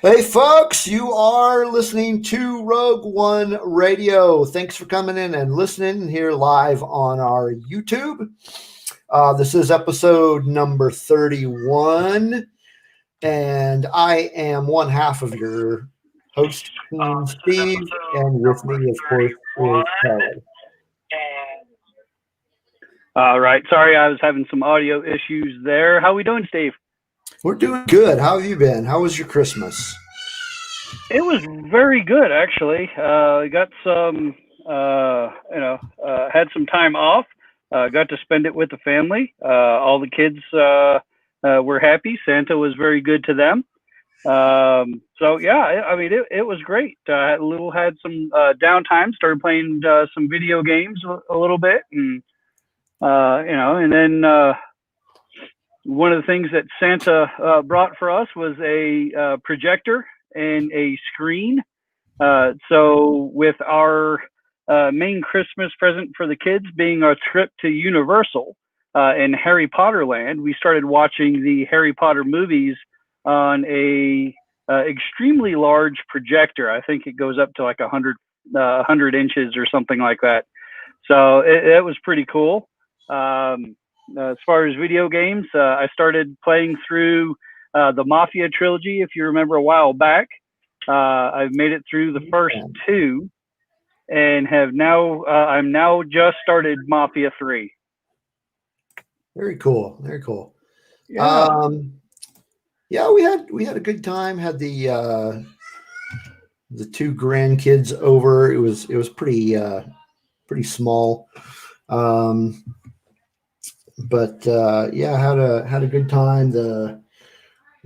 Hey, folks, you are listening to Rogue One Radio. Thanks for coming in and listening here live on our YouTube. This is episode number 31, and I am one half of your host, Steve, and with me, of course, is Kelly. All right. Sorry, I was having some audio issues there. How are we doing, Steve? We're doing good. How have you been? How was your Christmas? It was very good, actually. Got some, had some time off. Got to spend it with the family. All the kids were happy. Santa was very good to them. So yeah, it was great. Had some downtime. Started playing some video games a little bit, and and then one of the things that Santa brought for us was a projector and a screen. So with our main Christmas present for the kids being our trip to Universal in Harry Potter Land, we started watching the Harry Potter movies on a extremely large projector. I think it goes up to like 100 inches or something like that. So it was pretty cool. As far as video games, I started playing through the Mafia trilogy, if you remember a while back. I've made it through the first two, and I'm now just started Mafia 3. Very cool. Very cool. Yeah. Yeah, we had a good time. Had the two grandkids over. It was pretty small. But had a good time. The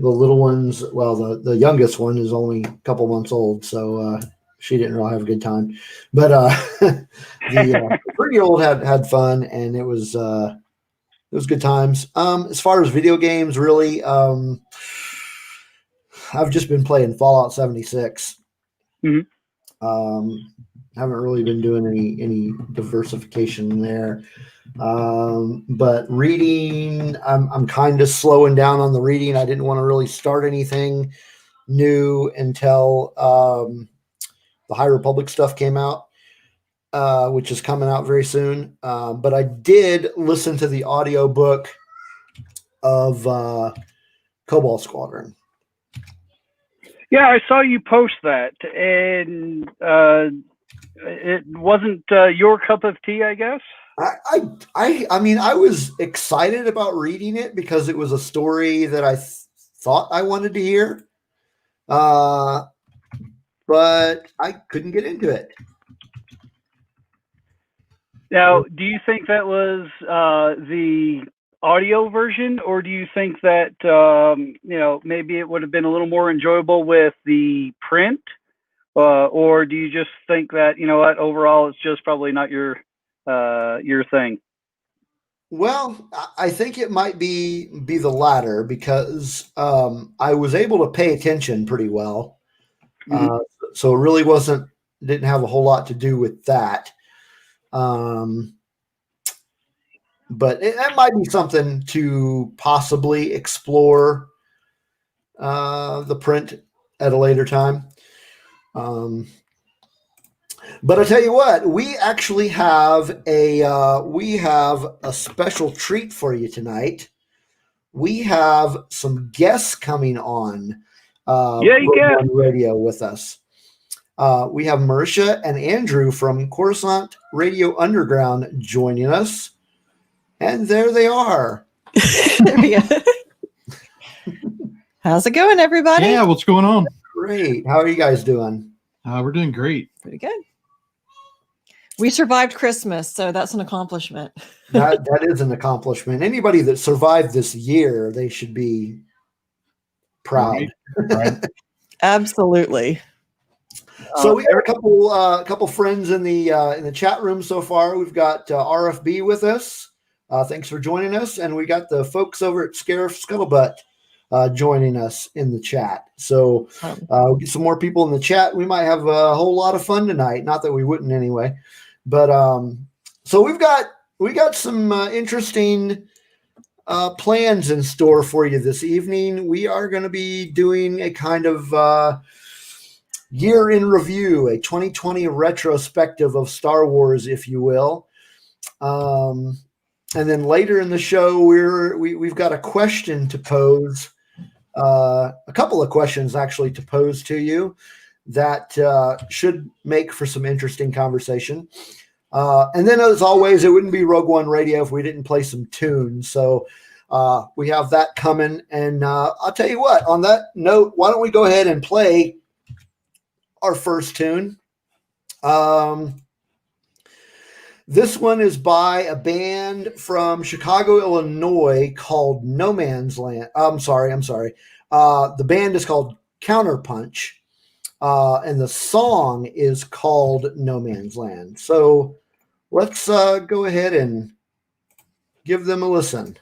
little ones, well, the youngest one is only a couple months old, so she didn't really have a good time. But the 3-year-old had fun, and it was good times. As far as video games, really, I've just been playing Fallout 76. Mm-hmm. Haven't really been doing any diversification there. But reading, I'm kind of slowing down on the reading. I didn't want to really start anything new until the High Republic stuff came out, which is coming out very soon. But I did listen to the audiobook of Cobalt Squadron. Yeah, I saw you post that, and it wasn't your cup of tea, I guess. I mean, I was excited about reading it because it was a story that I thought I wanted to hear, but I couldn't get into it. Now, do you think that was the audio version, or do you think that maybe it would have been a little more enjoyable with the print, or do you just think that overall it's just probably not your thing? Well, I think it might be the latter, because I was able to pay attention pretty well. Mm-hmm. So it really didn't have a whole lot to do with that. But that might be something to possibly explore the print at a later time. But I tell you what, we actually have a special treat for you tonight. We have some guests coming on radio with us. We have Merisha and Andrew from Coruscant Radio Underground joining us. And there they are. There we go. How's it going, everybody? Yeah, what's going on? Great. How are you guys doing? We're doing great. Pretty good. We survived Christmas, so that's an accomplishment. that is an accomplishment. Anybody that survived this year, they should be proud. Right. Absolutely. So we got a couple friends in the chat room so far. We've got RFB with us. Thanks for joining us, and we got the folks over at Scarif Scuttlebutt joining us in the chat. So we'll get some more people in the chat. We might have a whole lot of fun tonight. Not that we wouldn't anyway, but so we got some interesting plans in store for you this evening. We are going to be doing a kind of year in review, a 2020 retrospective of Star Wars, if you will. And then later in the show, we've got a question to pose, a couple of questions actually to pose to you that should make for some interesting conversation. And then, as always, it wouldn't be Rogue One Radio if we didn't play some tunes. So we have that coming. And I'll tell you what, on that note, why don't we go ahead and play our first tune? This one is by a band from Chicago, Illinois called No Man's Land. I'm sorry. The band is called Counterpunch. And the song is called No Man's Land. So let's go ahead and give them a listen.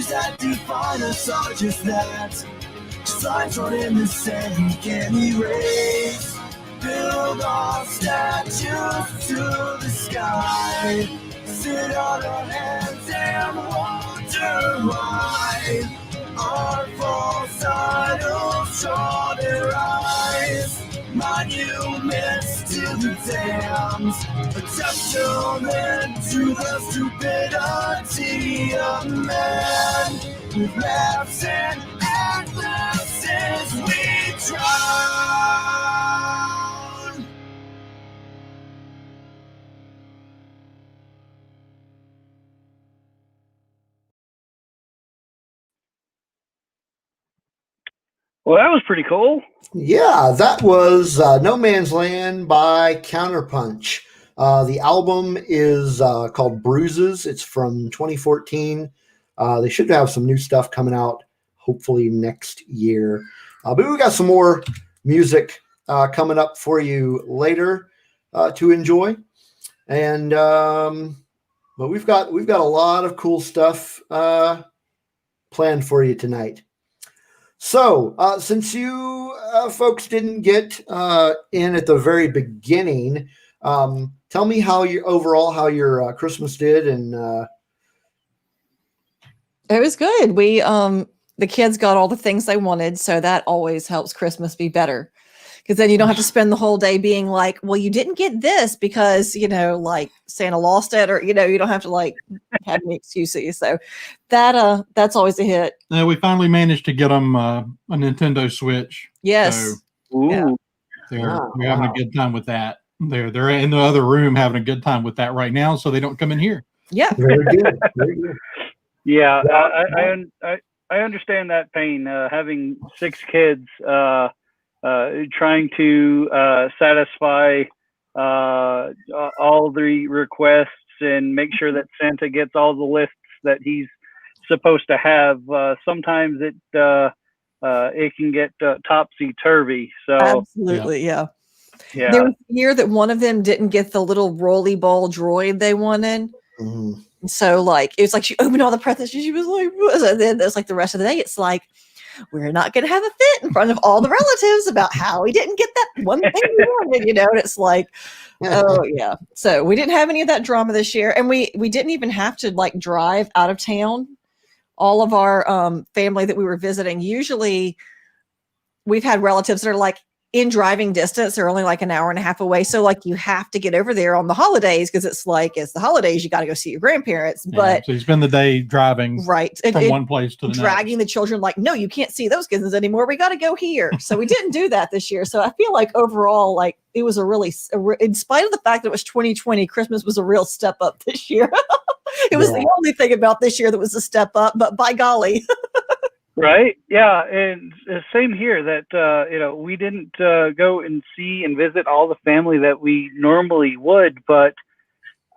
That define us are just that. Signs on in the sand we can erase. Build our statues to the sky. Sit on our hands and wonder why our false idols show their eyes. Monuments to the damned, a testament to the stupidity of man. With maps and atlases we drown. Well, that was pretty cool. Yeah, that was No Man's Land by Counterpunch. The album is called Bruises. It's from 2014. They should have some new stuff coming out hopefully next year. But we got some more music coming up for you later to enjoy. And but we've got a lot of cool stuff planned for you tonight. So, since you folks didn't get in at the very beginning, tell me how your Christmas did, and It was good. We the kids got all the things they wanted, so that always helps Christmas be better. Because then you don't have to spend the whole day being like, well, you didn't get this because, like Santa lost it, or, you don't have to like have any excuses. So that's always a hit. We finally managed to get them a Nintendo Switch. Yes. Ooh. Yeah. We're having a good time with that. They're in the other room having a good time with that right now, so they don't come in here. Yeah. very good. Very good. Yeah, I understand that pain. Having 6 kids, trying to satisfy all the requests and make sure that Santa gets all the lists that he's supposed to have. Sometimes it can get topsy-turvy. So Absolutely, yeah. There was a year that one of them didn't get the little rolly ball droid they wanted. Mm-hmm. So, it was like she opened all the presents and she was like, and then there's like the rest of the day, it's like, we're not going to have a fit in front of all the relatives about how we didn't get that one thing we wanted, and it's like, oh yeah. So we didn't have any of that drama this year, and we didn't even have to like drive out of town. All of our family that we were visiting, usually we've had relatives that are like in driving distance. They're only like an hour and a half away. So like you have to get over there on the holidays because it's the holidays. You got to go see your grandparents. Yeah, but so you spend the day driving right from one place to the dragging next. the children like, no, you can't see those kids anymore. We got to go here. So we didn't do that this year. So I feel like overall, like it was in spite of the fact that it was 2020, Christmas was a real step up this year. It was the only thing about this year that was a step up, but by golly. Right. Yeah. And same here that, we didn't go and see and visit all the family that we normally would, but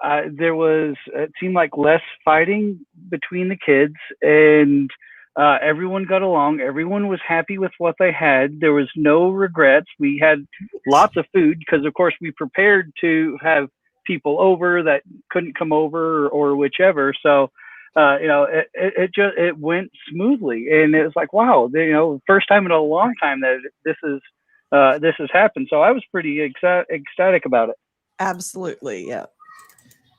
it seemed like less fighting between the kids, and everyone got along. Everyone was happy with what they had. There was no regrets. We had lots of food because, of course, we prepared to have people over that couldn't come over or whichever. So, it went smoothly, and it was like, wow, first time in a long time that this has happened. So I was pretty ecstatic about it. Absolutely. Yeah.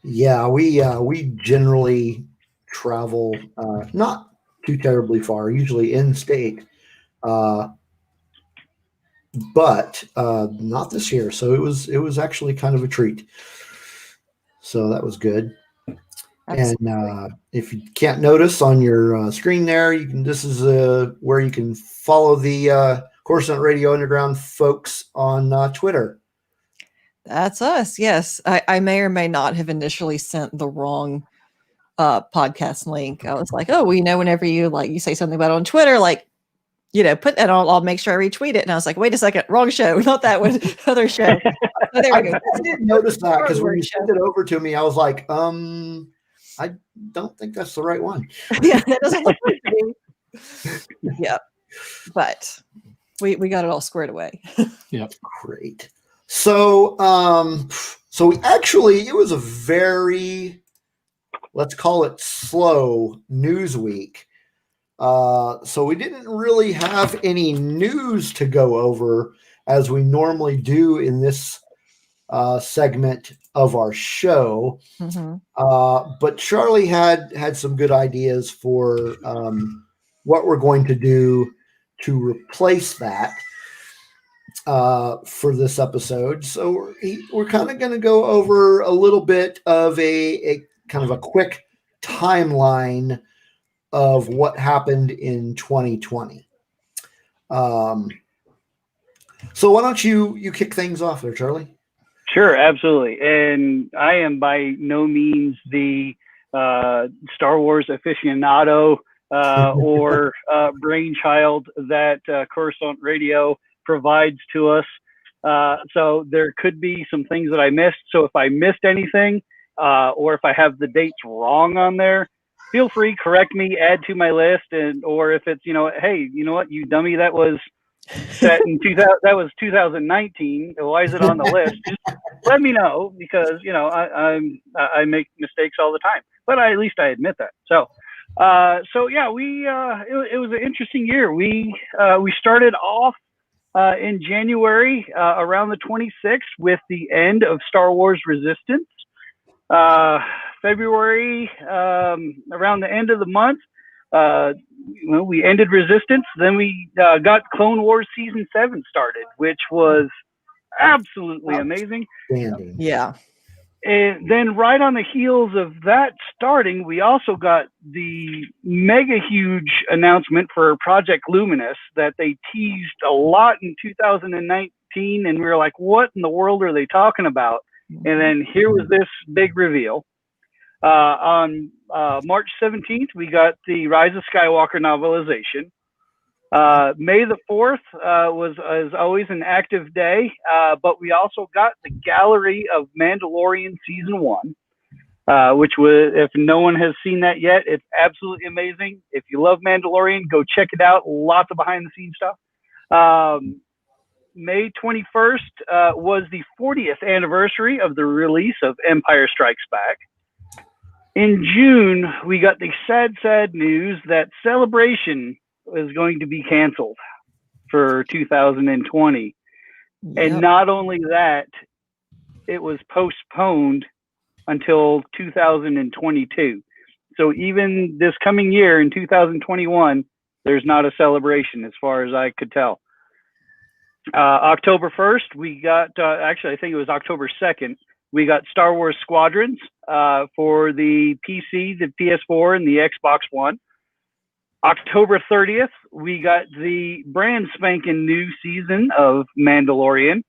Yeah. We generally travel, not too terribly far, usually in state, but not this year. So it was actually kind of a treat. So that was good. Absolutely. And if you can't notice on your screen there, this is where you can follow the Coruscant Radio Underground folks on Twitter. That's us. Yes. I may or may not have initially sent the wrong podcast link. I was like, oh, whenever you say something about it on Twitter, put that on, I'll make sure I retweet it. And I was like, wait a second, wrong show, not that one, other show. Oh, there we go. I didn't notice that because when you sent it over to me, I was like, I don't think that's the right one. Yeah, that doesn't look right to me. Yeah, but we got it all squared away. Yep, great. So, it was a very, let's call it slow news week. So we didn't really have any news to go over as we normally do in this segment of our show. Mm-hmm. But Charlie had some good ideas for what we're going to do to replace that for this episode. So we're kind of going to go over a little bit of a kind of a quick timeline of what happened in 2020. So why don't you kick things off there, Charlie? Sure, absolutely. And I am by no means the Star Wars aficionado or brainchild that Coruscant Radio provides to us. So there could be some things that I missed. So if I missed anything, or if I have the dates wrong on there, feel free, correct me, add to my list, or if it's, hey, you know what, you dummy, that was set in 2019. Why is it on the list? Just let me know, because I make mistakes all the time, but at least I admit that. So yeah, it was an interesting year. We started off in January around the 26th with the end of Star Wars Resistance. February, around the end of the month, we ended Resistance. Then we got Clone Wars Season 7 started, which was absolutely amazing. Yeah. And then right on the heels of that starting, we also got the mega huge announcement for Project Luminous that they teased a lot in 2019. And we were like, what in the world are they talking about? And then here was this big reveal. On March 17th, we got the Rise of Skywalker novelization. May the 4th was, as always, an active day, but we also got the gallery of Mandalorian Season 1, which was, if no one has seen that yet, it's absolutely amazing. If you love Mandalorian, go check it out. Lots of behind-the-scenes stuff. May 21st was the 40th anniversary of the release of Empire Strikes Back. In June, we got the sad news that Celebration was going to be canceled for 2020. Yep. And not only that, it was postponed until 2022. So even this coming year in 2021, there's not a celebration as far as I could tell. October 1st, we got, actually, I think it was October 2nd, we got Star Wars Squadrons for the PC, the PS4, and the Xbox One. October 30th, we got the brand spanking new season of Mandalorian.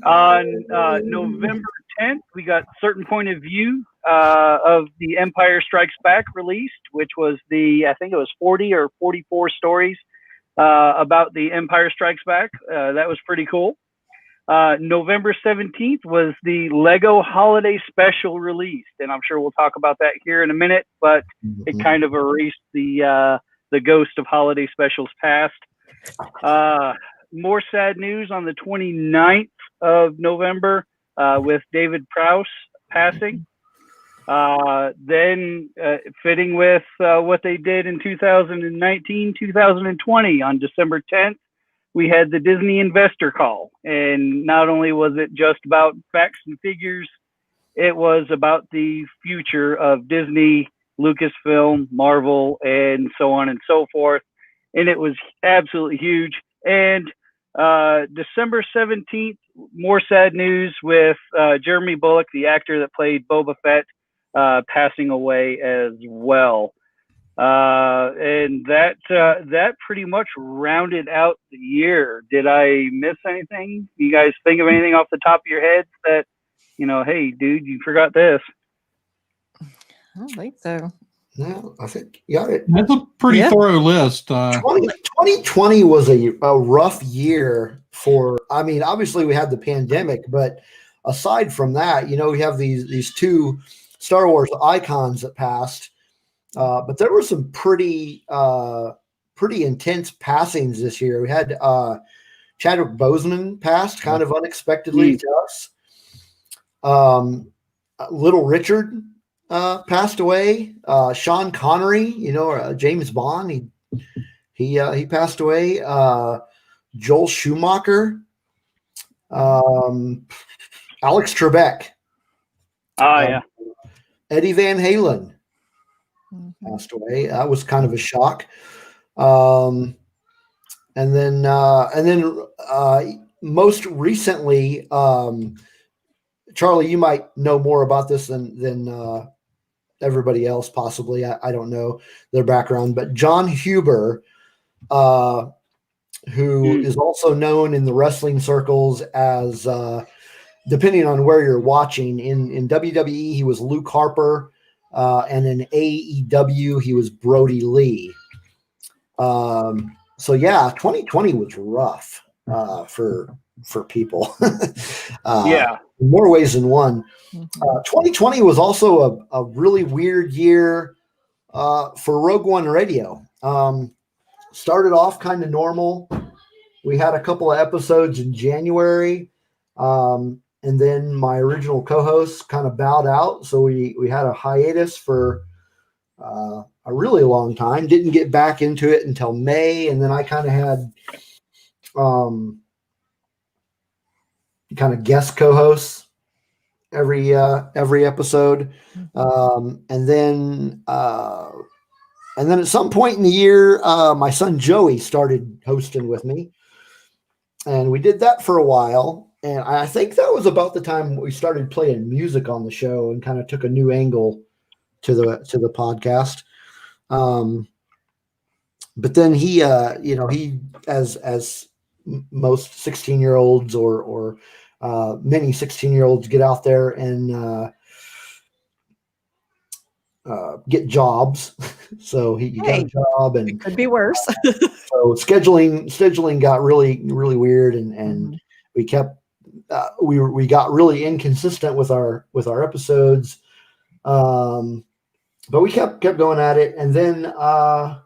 On November 10th, we got Certain Point of View of The Empire Strikes Back released, which was I think it was 40 or 44 stories about The Empire Strikes Back. That was pretty cool. November 17th was the Lego Holiday Special released, and I'm sure we'll talk about that here in a minute, but it kind of erased the ghost of holiday specials past. More sad news on the 29th of November with David Prowse passing. Then fitting with what they did in 2019, 2020 on December 10th, we had the Disney investor call. And not only was it just about facts and figures, it was about the future of Disney, Lucasfilm, Marvel, and so on and so forth. And it was absolutely huge. And December 17th, more sad news with Jeremy Bulloch, the actor that played Boba Fett, passing away as well. And that pretty much rounded out the year. Did I miss anything? You guys think of anything off the top of your heads that, hey, dude, you forgot this? I don't think so. No, I think you got it. That's a pretty thorough list. 2020 was a rough year for, obviously we had the pandemic, but aside from that, we have these two Star Wars icons that passed. But there were some pretty intense passings this year. We had Chadwick Boseman passed kind of unexpectedly to us. Little Richard passed away. Sean Connery, James Bond, he passed away. Joel Schumacher, Alex Trebek, Eddie Van Halen passed away. That was kind of a shock. And then most recently, Charlie, you might know more about this than everybody else, possibly. I don't know their background, but John Huber, who is also known in the wrestling circles as, depending on where you're watching, in WWE, he was Luke Harper, and in AEW, he was Brody Lee. So yeah, 2020 was rough for people. In more ways than one. 2020 was also a really weird year for Rogue One Radio. Started off kind of normal. We had a couple of episodes in January, and then my original co-host kind of bowed out, so we had a hiatus for a really long time. Didn't get back into it until May, and then I kind of had kind of guest co-hosts every episode, and then at some point in the year, my son Joey started hosting with me, and we did that for a while. And I think that was about the time we started playing music on the show and kind of took a new angle to the podcast. But then he as most 16-year-olds or many 16-year-olds get out there and get jobs. So he got a job, and it could be worse. So scheduling got really, really weird, and we kept we got really inconsistent with our episodes. But we kept going at it, and then the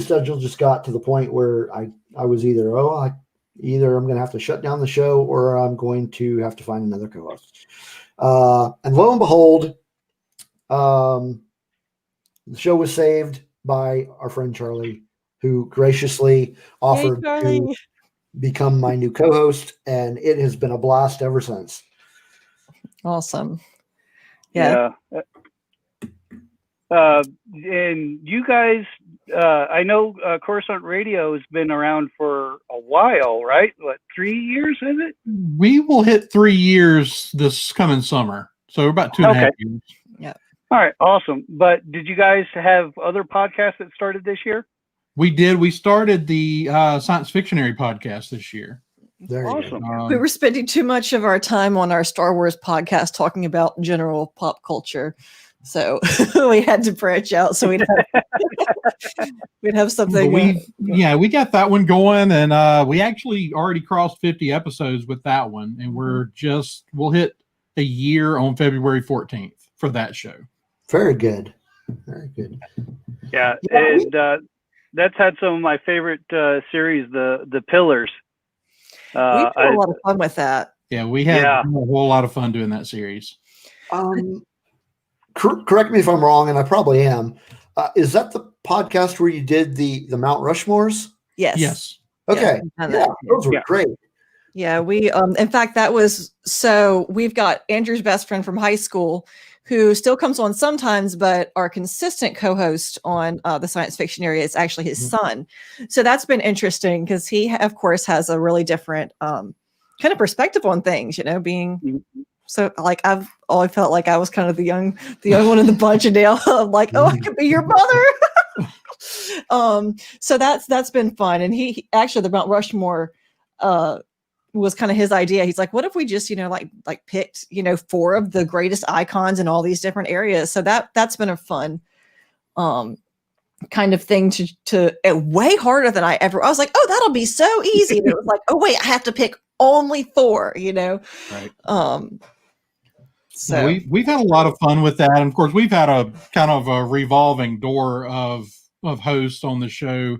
schedule just got to the point where I was either I'm going to have to shut down the show, or I'm going to have to find another co-host. And lo and behold, the show was saved. by our friend Charlie, who graciously offered to Charlie. become my new co-host, and it has been a blast ever since. Awesome. Yeah. And you guys, I know Coruscant Radio has been around for a while, right? What, 3 years, is it? We will hit 3 years this coming summer. So we're about 2.5 years. Yeah. All right, awesome. But did you guys have other podcasts that started this year? We did. We started the Science Fictionary podcast this year. There you go. Awesome. We were spending too much of our time on our Star Wars podcast talking about general pop culture. So we had to branch out so we'd have something. We got that one going, and we actually already crossed 50 episodes with that one, and we'll hit a year on February 14th for that show. Very good. Very good. Yeah, and that's had some of my favorite series, the Pillars. We had a lot of fun with that. Yeah, we had a whole lot of fun doing that series. Correct me if I'm wrong, and I probably am. Is that the podcast where you did the Mount Rushmores? Yes. Yes. Okay. Yeah, those were great. Yeah, we in fact that was so we've got Andrew's best friend from high school who still comes on sometimes, but our consistent co-host on the Science Fiction area is actually his son. So that's been interesting because he, of course, has a really different kind of perspective on things, being so like I've always felt like I was kind of the young one in the bunch, and now I'm like, oh, I could be your mother. So that's been fun. And he actually, the Mount Rushmore was kind of his idea. He's like, what if we just, like picked, 4 of the greatest icons in all these different areas. So that's been a fun kind of thing to way harder than I was like, oh, that'll be so easy. And it was like, oh wait, I have to pick only 4, Right. So we've had a lot of fun with that. And of course, we've had a kind of a revolving door of hosts on the show.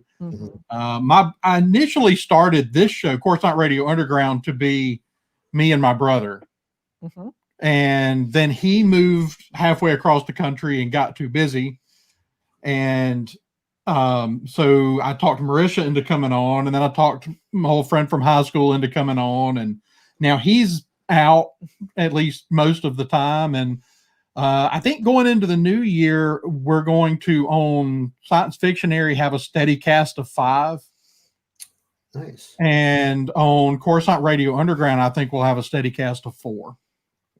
I initially started this show, Coruscant Radio Underground, to be me and my brother. And then he moved halfway across the country and got too busy. And so I talked Merisha into coming on, and then I talked my old friend from high school into coming on, and now he's out at least most of the time. And I think going into the new year, we're going to, on Science Fictionary, have a steady cast of 5. Nice. And on Coruscant Radio Underground, I think we'll have a steady cast of 4.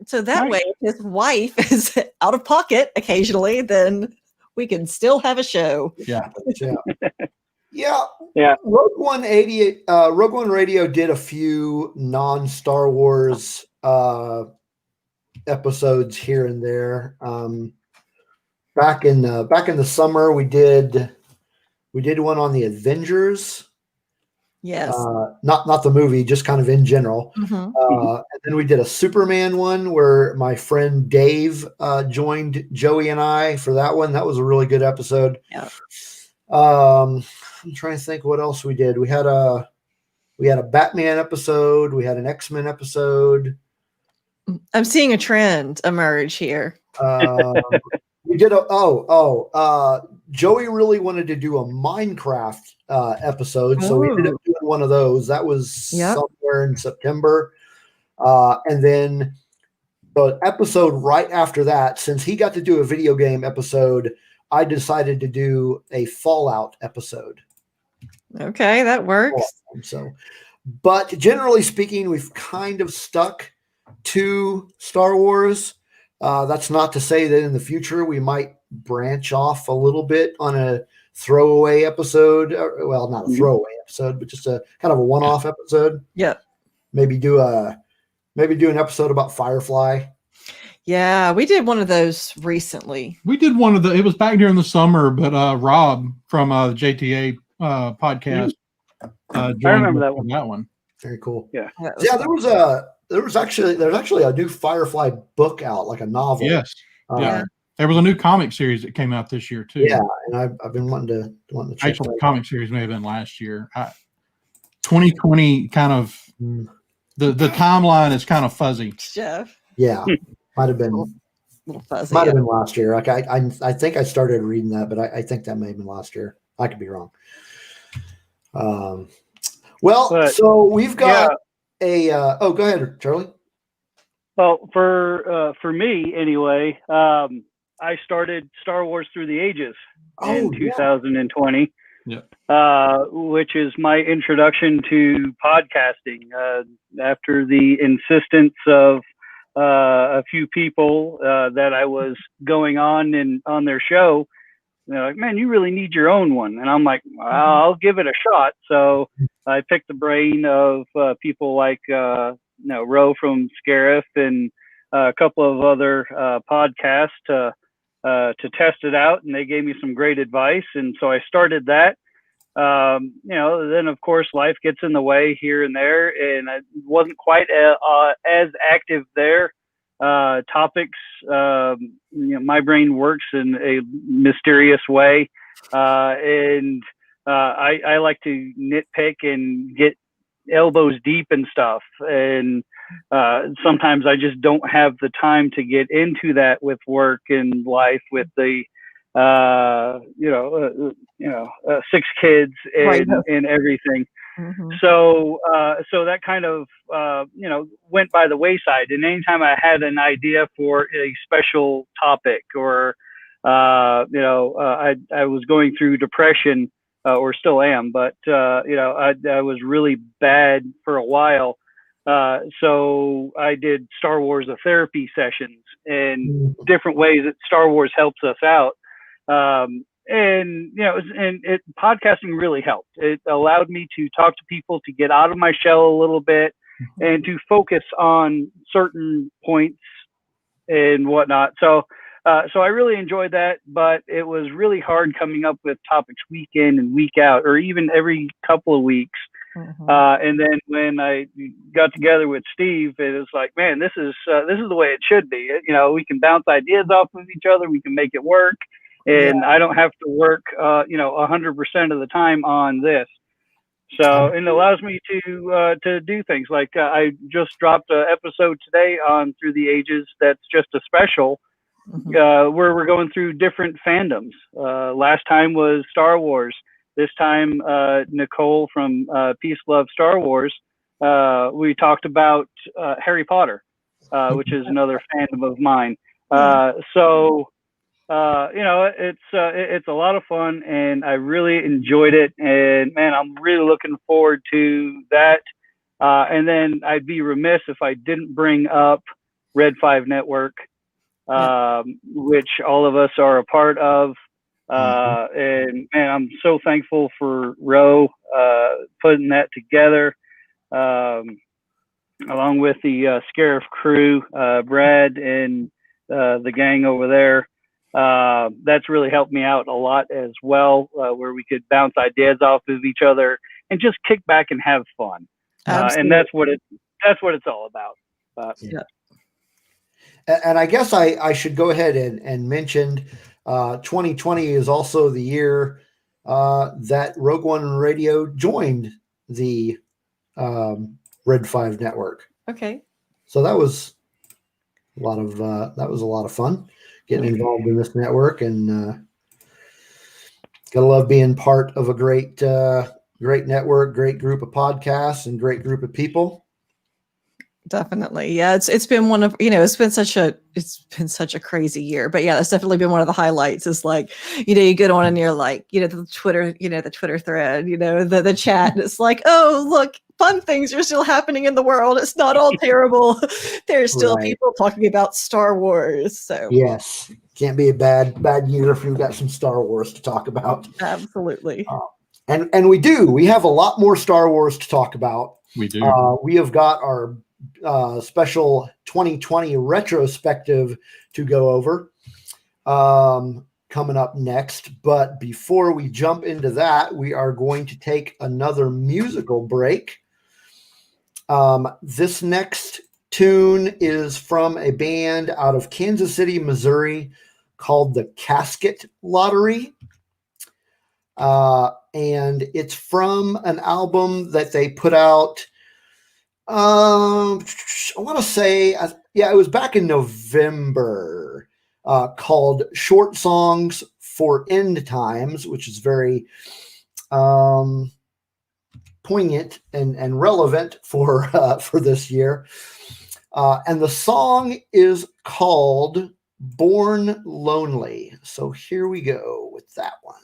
So that way, if his wife is out of pocket occasionally, then we can still have a show. Yeah. Rogue One Radio did a few non-Star Wars episodes here and there. Back in the summer, we did one on the Avengers. Yes. Not the movie, just kind of in general. And then we did a Superman one where my friend Dave joined Joey and I for that one. That was a really good episode. Yeah. I'm trying to think what else we did. We had a Batman episode. We had an X-Men episode. I'm seeing a trend emerge here. We did Joey really wanted to do a Minecraft episode, so we ended up doing one of those. That was somewhere in September. And then the episode right after that, since he got to do a video game episode, I decided to do a Fallout episode. Okay, that works. So, but generally speaking, we've kind of stuck to Star Wars. That's not to say that in the future we might branch off a little bit on a throwaway episode. Well, not a throwaway episode, but just a kind of a one-off episode. Yeah. Maybe do an episode about Firefly. Yeah, we did one of those recently. We did one of it was back during the summer, but Rob from the JTA podcast I remember that one. That one. Very cool. Yeah. There's actually a new Firefly book out, like a novel. Yes. There was a new comic series that came out this year too. Yeah, and I've been wanting to check. Actually, the comic series may have been last year. 2020 kind of the timeline is kind of fuzzy. Jeff. Yeah, might have been little fuzzy. Might have been last year. Like I think I started reading that, but I think that may have been last year. I could be wrong. So we've got oh, go ahead, Charlie. Well, for me anyway, I started Star Wars Through the Ages in 2020, which is my introduction to podcasting. After the insistence of a few people that I was going on their show, they're like, "Man, you really need your own one." And I'm like, "I'll give it a shot." So I picked the brain of people like Ro from Scarif and a couple of other podcasts to test it out, and they gave me some great advice, and so I started that. Then of course life gets in the way here and there, and I wasn't quite as active there. Topics, my brain works in a mysterious way, and I like to nitpick and get elbows deep and stuff, and sometimes I just don't have the time to get into that with work and life, with the 6 kids and everything. Mm-hmm. So that kind of went by the wayside. And anytime I had an idea for a special topic, or I was going through depression, or still am, but I was really bad for a while. So I did Star Wars therapy sessions and different ways that Star Wars helps us out. Podcasting really helped. It allowed me to talk to people, to get out of my shell a little bit, and to focus on certain points and whatnot. So I really enjoyed that, but it was really hard coming up with topics week in and week out, or even every couple of weeks. Mm-hmm. And then when I got together with Steve, it was like, man, this is the way it should be. We can bounce ideas off of each other. We can make it work. And I don't have to work, 100% of the time on this. So, and it allows me to do things like I just dropped an episode today on Through the Ages. That's just a special where we're going through different fandoms. Last time was Star Wars. This time, Nicole from Peace Love Star Wars. We talked about Harry Potter, which is another fandom of mine. It's a lot of fun, and I really enjoyed it. And man, I'm really looking forward to that. And then I'd be remiss if I didn't bring up Red 5 Network, which all of us are a part of. And man, I'm so thankful for Ro putting that together, along with the Scarif crew, Brad and the gang over there. That's really helped me out a lot as well, where we could bounce ideas off of each other and just kick back and have fun. And that's what it's all about. And I guess I should go ahead and mention 2020 is also the year that Rogue One Radio joined the Red 5 Network. Okay. So that was a lot of fun, getting involved in this network, and gotta love being part of a great network, great group of podcasts, and great group of people. Definitely. Yeah. It's been one of, it's been such a crazy year, but yeah, that's definitely been one of the highlights. Is like, you get on and you're like, the Twitter thread, the chat. It's like, oh, look, fun things are still happening in the world. It's not all terrible. There's still people talking about Star Wars. So yes, can't be a bad year if you've got some Star Wars to talk about. Absolutely. And we have a lot more Star Wars to talk about. We do. We have got our special 2020 retrospective to go over coming up next. But before we jump into that, we are going to take another musical break. This next tune is from a band out of Kansas City, Missouri called the Casket Lottery. And it's from an album that they put out, I want to say, it was back in November. called Short Songs for End Times, which is very poignant and relevant for this year. And the song is called Born Lonely. So here we go with that one.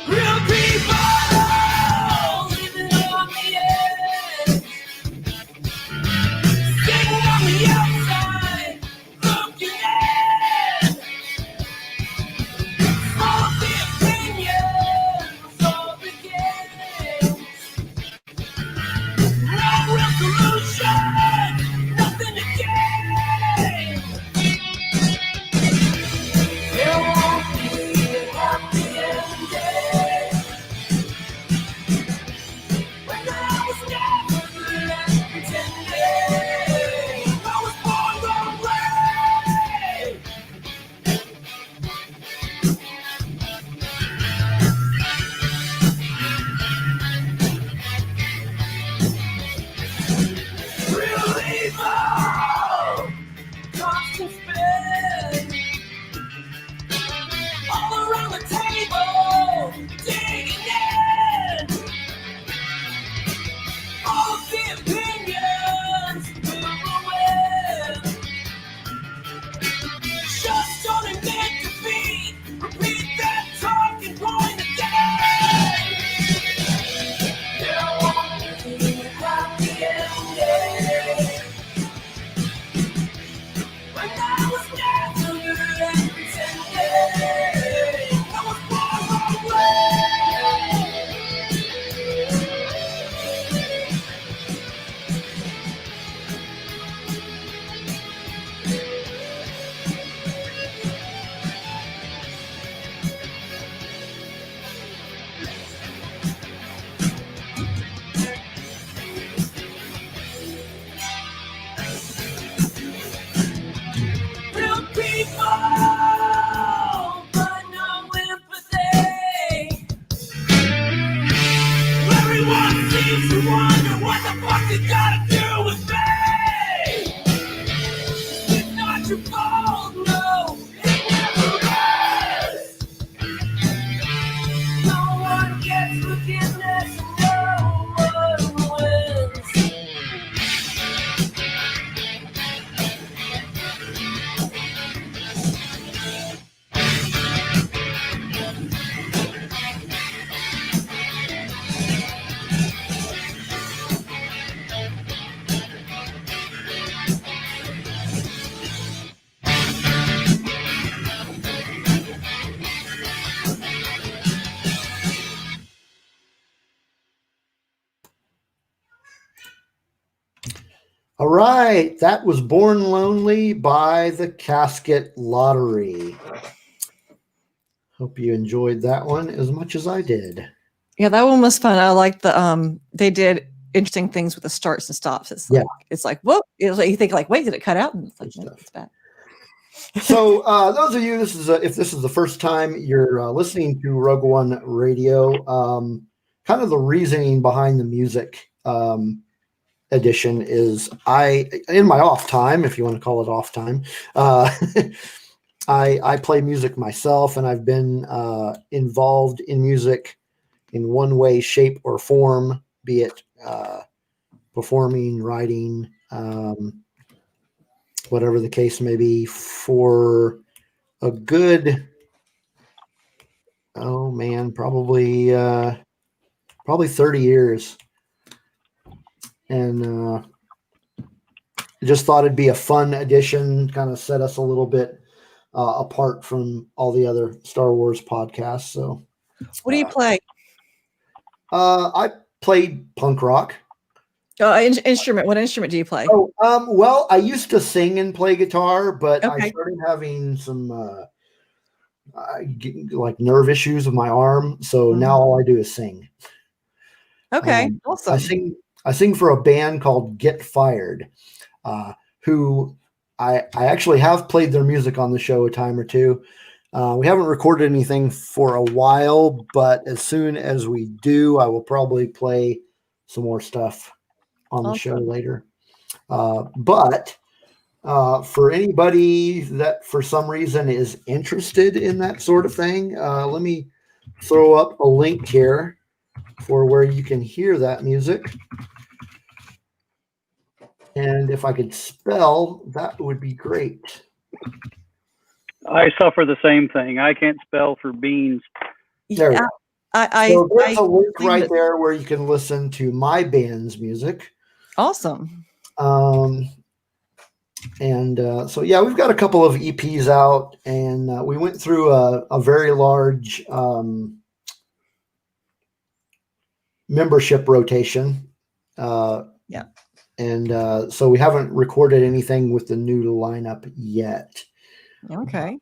Real people living on the edge, sitting on the outside, looking in. All the opinions, all the games. No real solution, nothing to gain. There won't be a happy ending. When I was never pretending, I was born lonely. Real evil, constant spin. All around the table, digging in. All of the opinions move away. Just don't admit defeat. Repeat that talking point again. There won't be a happy ending. When I was never pretending, I was born lonely. Real people, but no empathy. Everyone seems to wonder what the fuck they gotta do with me. It's not your fault, no, it never is. No one gets forgiveness, no one wins. All right, that was Born Lonely by the Casket Lottery. Hope you enjoyed that one as much as I did. Yeah, that one was fun. I like the they did interesting things with the starts and stops. It's like whoa. It's like you think like, wait, did it cut out? And it's like, no, it's back. So those of you, if this is the first time you're listening to Rogue One Radio, kind of the reasoning behind the music edition is in my off time, if you want to call it off time, I play music myself, and I've been involved in music in one way, shape, or form, be it performing, writing, whatever the case may be, for a good, probably 30 years. And just thought it'd be a fun addition, kind of set us a little bit apart from all the other Star Wars podcasts. So, what do you play? I played punk rock. Instrument. What instrument do you play? Oh, well, I used to sing and play guitar, but Okay. I started having some like nerve issues with my arm, so now all I do is sing. Okay, awesome. I sing for a band called Get Fired, who I actually have played their music on the show a time or two. We haven't recorded anything for a while, but as soon as we do, I will probably play some more stuff on the show later. But for anybody that for some reason is interested in that sort of thing, let me throw up a link here for where you can hear that music. And if I could spell, that would be great. I suffer the same thing. I can't spell for beans. There we Yeah, go. So there's a link think right that- there where you can listen to my band's music. Awesome. So yeah, we've got a couple of EPs out, and we went through a very large membership rotation. Yeah. And so we haven't recorded anything with the new lineup yet. Okay.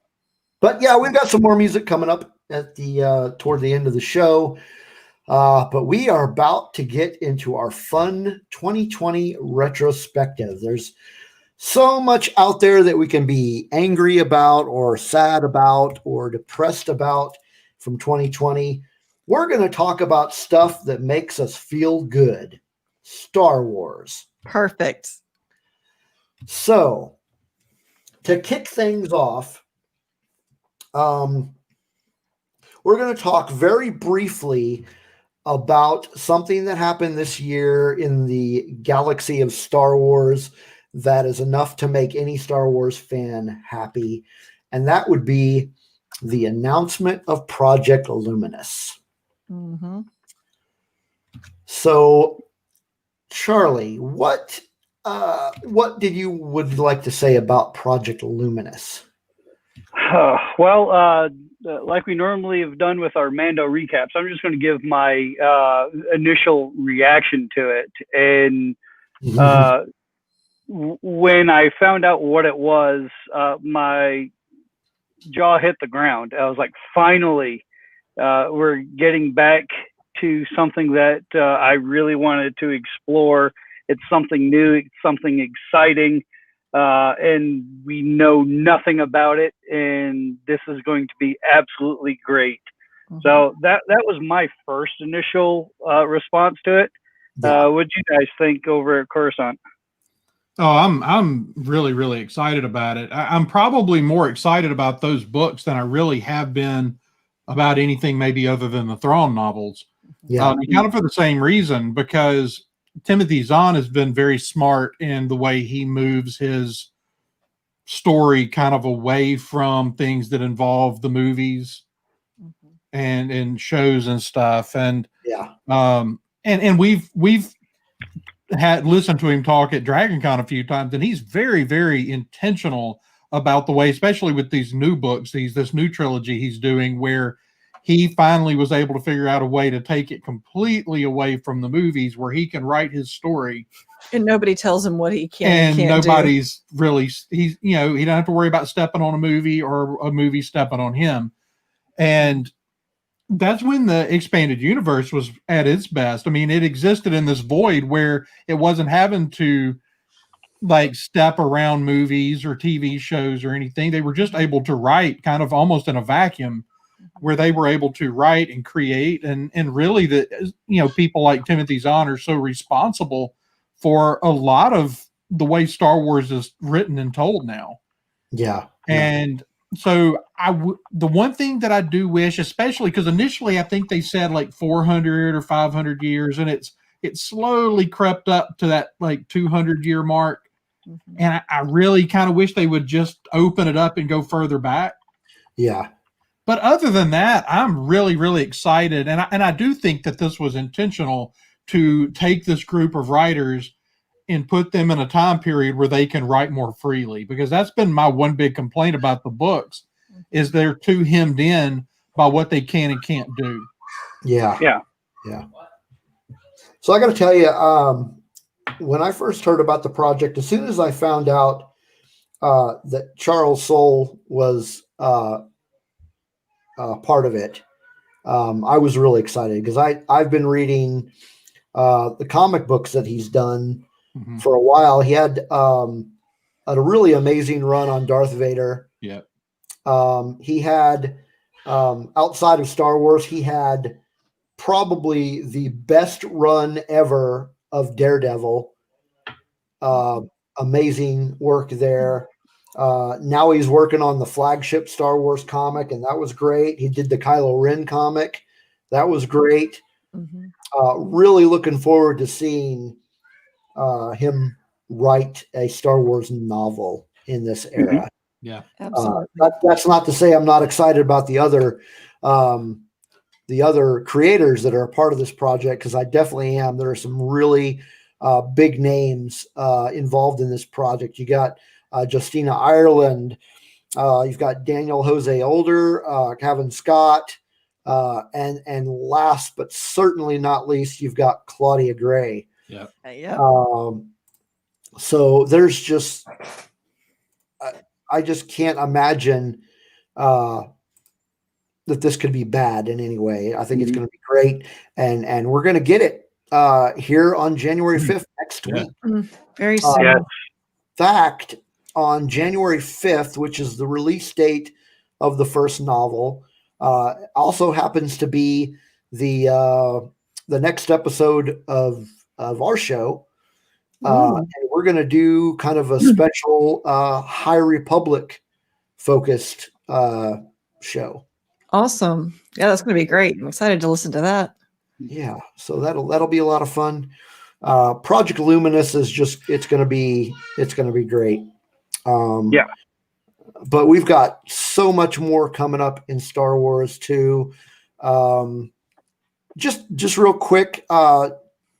But yeah, we've got some more music coming up at the toward the end of the show. But we are about to get into our fun 2020 retrospective. There's so much out there that we can be angry about or sad about or depressed about from 2020. We're going to talk about stuff that makes us feel good. Star Wars. Perfect. So, to kick things off, we're going to talk very briefly about something that happened this year in the galaxy of Star Wars that is enough to make any Star Wars fan happy. And that would be the announcement of Project Luminous. Mm-hmm. So, Charlie, what did you would like to say about Project Luminous? Well, like we normally have done with our Mando recaps, I'm just going to give my initial reaction to it. And when I found out what it was, my jaw hit the ground. I was like, finally, we're getting back to something that I really wanted to explore. It's something new, it's something exciting, and we know nothing about it, and this is going to be absolutely great. Mm-hmm. So that was my first initial response to it. Yeah. What do you guys think over at Coruscant? Oh, I'm really, really excited about it. I'm probably more excited about those books than I really have been about anything maybe other than the Thrawn novels. Yeah. Kind of for the same reason, because Timothy Zahn has been very smart in the way he moves his story kind of away from things that involve the movies and shows and stuff. And yeah. And we've had listened to him talk at DragonCon a few times, and he's very, very intentional about the way, especially with these new books, this new trilogy he's doing, where he finally was able to figure out a way to take it completely away from the movies, where he can write his story. And nobody tells him what he can and can't nobody's do. Really, he don't have to worry about stepping on a movie or a movie stepping on him. And that's when the expanded universe was at its best. I mean, it existed in this void where it wasn't having to like step around movies or TV shows or anything. They were just able to write kind of almost in a vacuum, where they were able to write and create, and really people like Timothy Zahn are so responsible for a lot of the way Star Wars is written and told now. Yeah. And so the one thing that I do wish, especially because initially I think they said like 400 or 500 years, and it slowly crept up to that like 200-year mark. Mm-hmm. And I really kind of wish they would just open it up and go further back. Yeah. But other than that, I'm really, really excited. And I do think that this was intentional to take this group of writers and put them in a time period where they can write more freely, because that's been my one big complaint about the books, is they're too hemmed in by what they can and can't do. Yeah. Yeah. Yeah. So I got to tell you, when I first heard about the project, as soon as I found out that Charles Soule was part of it, I was really excited, because I've been reading the comic books that he's done for a while. He had a really amazing run on Darth Vader. Yeah. He had, outside of Star Wars, he had probably the best run ever of Daredevil. Amazing work there. Now he's working on the flagship Star Wars comic, and that was great. He did the Kylo Ren comic. That was great. Mhm. Really looking forward to seeing him write a Star Wars novel in this era. Yeah. Absolutely. That's not to say I'm not excited about the other creators that are a part of this project, because I definitely am. There are some really big names involved in this project. You got Justina Ireland, you've got Daniel Jose Older, Kevin Scott, and last but certainly not least, you've got Claudia Gray. Yeah. Yeah. So there's just, I just can't imagine that this could be bad in any way. I think it's going to be great, and we're going to get it here on January 5th next week. Very soon. Yeah. Fact, on January 5th, which is the release date of the first novel, also happens to be the next episode of our show. And we're going to do kind of a special High Republic focused show. Awesome. Yeah, that's going to be great. I'm excited to listen to that. Yeah, so that'll be a lot of fun. Project Luminous is just it's going to be great. Yeah. But we've got so much more coming up in Star Wars too. Just real quick,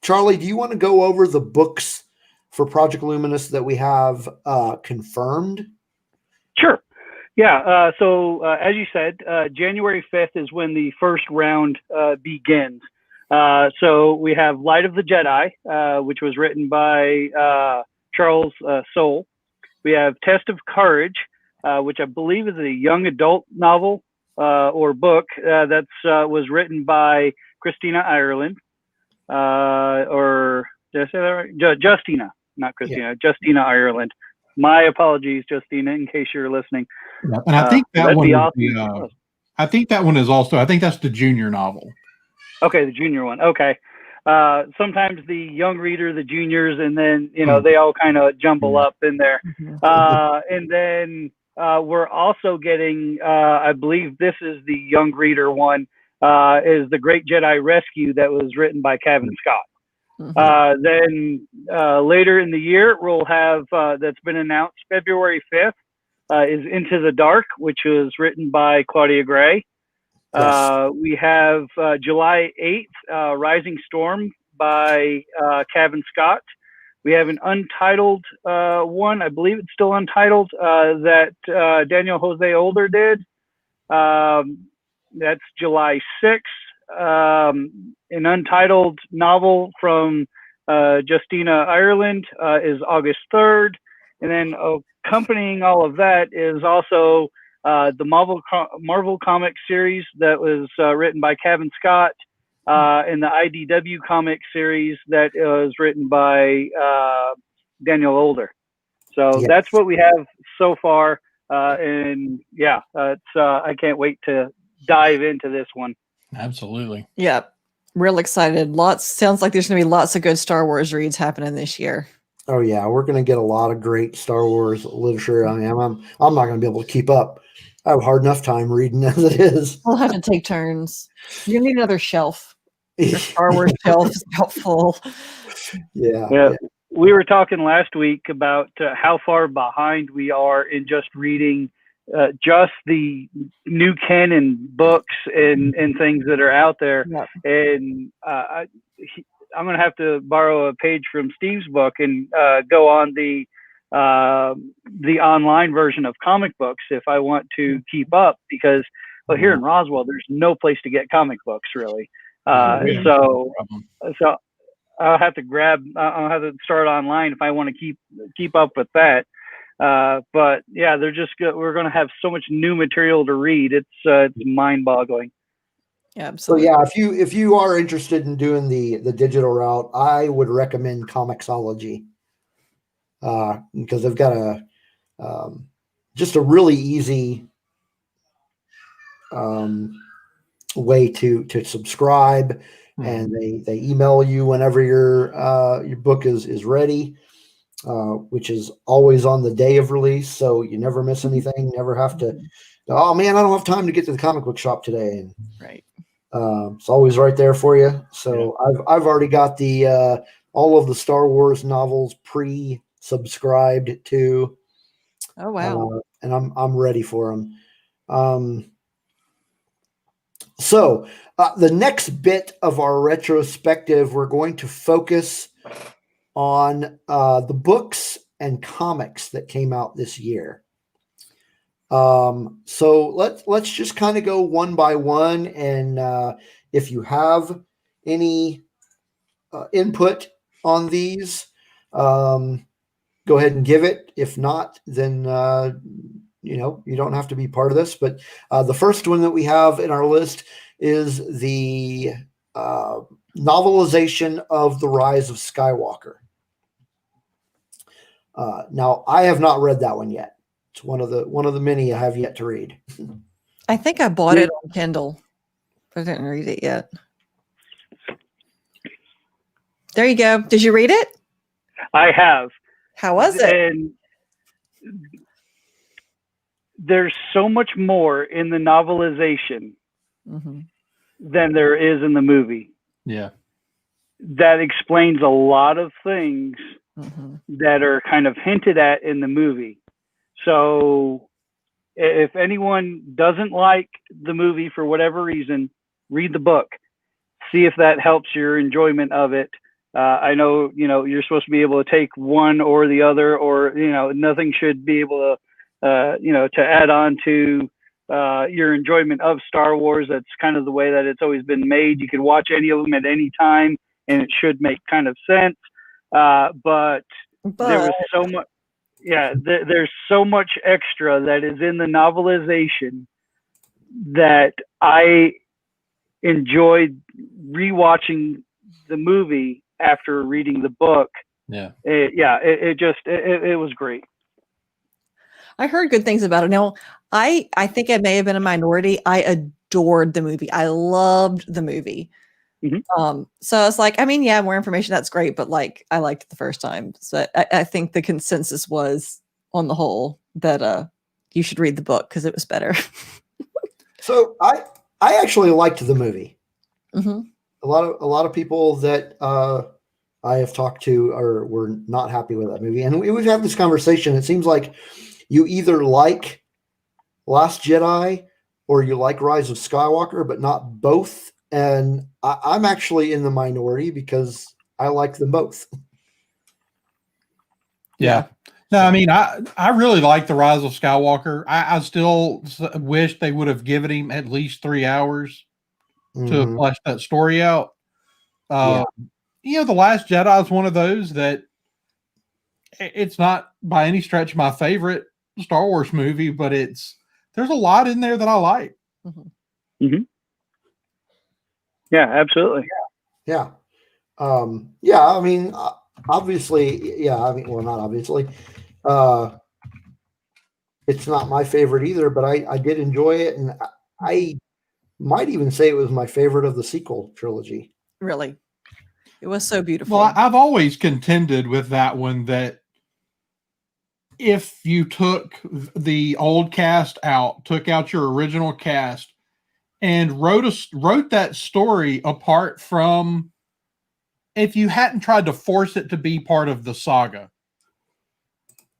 Charlie, do you want to go over the books for Project Luminous that we have confirmed? Sure. Yeah. So as you said, January 5th is when the first round begins. So we have Light of the Jedi, which was written by Charles Soule. We have Test of Courage, which I believe is a young adult novel or book that was written by Christina Ireland, or did I say that right? Justina, not Christina, yeah. Justina Ireland. My apologies, Justina, in case you're listening. Yeah, and I think that one. Awesome. I think that one is also. I think that's the junior novel. Okay, the junior one. Okay. Sometimes the young reader, the juniors, and then they all kind of jumble up in there. And then we're also getting. I believe this is the young reader one. Is the Great Jedi Rescue that was written by Kevin Scott. Then later in the year, we'll have that's been announced February 5th is Into the Dark, which was written by Claudia Gray. Yes. We have July 8th, Rising Storm by Kevin Scott. We have an untitled one. I believe it's still untitled that Daniel Jose Older did. That's July 6th. An untitled novel from Justina Ireland is August 3rd. And then accompanying all of that is also the Marvel comic series that was written by Kevin Scott and the IDW comic series that was written by Daniel Older. So yes. That's what we have so far. And yeah, I can't wait to dive into this one. Absolutely. Yeah. Real excited. Sounds like there's going to be lots of good Star Wars reads happening this year. Oh yeah, we're going to get a lot of great Star Wars literature. I mean, I'm not going to be able to keep up. I have a hard enough time reading as it is. We'll have to take turns. You need another shelf. Your Star Wars shelf is about full. Yeah. We were talking last week about how far behind we are in just reading just the new canon books and things that are out there. Yep. And I'm going to have to borrow a page from Steve's book and go on the online version of comic books if I want to keep up, because here in Roswell, there's no place to get comic books really. So I'll have to start online if I want to keep up with that. But yeah, we're going to have so much new material to read. It's mind boggling. Yeah, absolutely. So yeah, if you are interested in doing the digital route, I would recommend Comixology because they've got just a really easy way to subscribe, and they email you whenever your book is ready, which is always on the day of release, so you never miss anything. Never have to. Oh man, I don't have time to get to the comic book shop today. And Right. it's always right there for you. So I've already got the all of the Star Wars novels pre-subscribed to. Oh wow. And I'm ready for them. So the next bit of our retrospective, we're going to focus on the books and comics that came out this year. So let's just kind of go one by one, and if you have any input on these, go ahead and give it. If not, then you don't have to be part of this. But the first one that we have in our list is the novelization of The Rise of Skywalker. Now, I have not read that one yet. It's one of the many I have yet to read. I think I bought it on Kindle, but I didn't read it yet. There you go. Did you read it? I have. How was it? And there's so much more in the novelization than there is in the movie. Yeah. That explains a lot of things that are kind of hinted at in the movie. So if anyone doesn't like the movie for whatever reason, read the book. See if that helps your enjoyment of it. I know, you're supposed to be able to take one or the other, or, nothing should be able to, to add on to your enjoyment of Star Wars. That's kind of the way that it's always been made. You can watch any of them at any time, and it should make kind of sense. But there was so much. Yeah, there's so much extra that is in the novelization that I enjoyed rewatching the movie after reading the book. Yeah. It was great. I heard good things about it. Now, I think I may have been a minority. I adored the movie. I loved the movie. So I was like, more information, that's great, but I liked it the first time. So I think the consensus was on the whole that you should read the book because it was better. So I actually liked the movie. A lot of people that I have talked to were not happy with that movie, and we've had this conversation. It seems like you either like Last Jedi or you like Rise of Skywalker, but not both. And I'm actually in the minority because I like them both. Yeah. No, I really like The Rise of Skywalker. I still wish they would have given him at least 3 hours to flesh that story out. The Last Jedi is one of those that it's not by any stretch my favorite Star Wars movie, but there's a lot in there that I like. Yeah, absolutely. Yeah. Obviously, well, not obviously. It's not my favorite either, but I did enjoy it, and I might even say it was my favorite of the sequel trilogy. Really? It was so beautiful. Well, I've always contended with that one that if you took the old cast out, took out your original cast, and wrote that story apart from, if you hadn't tried to force it to be part of the saga.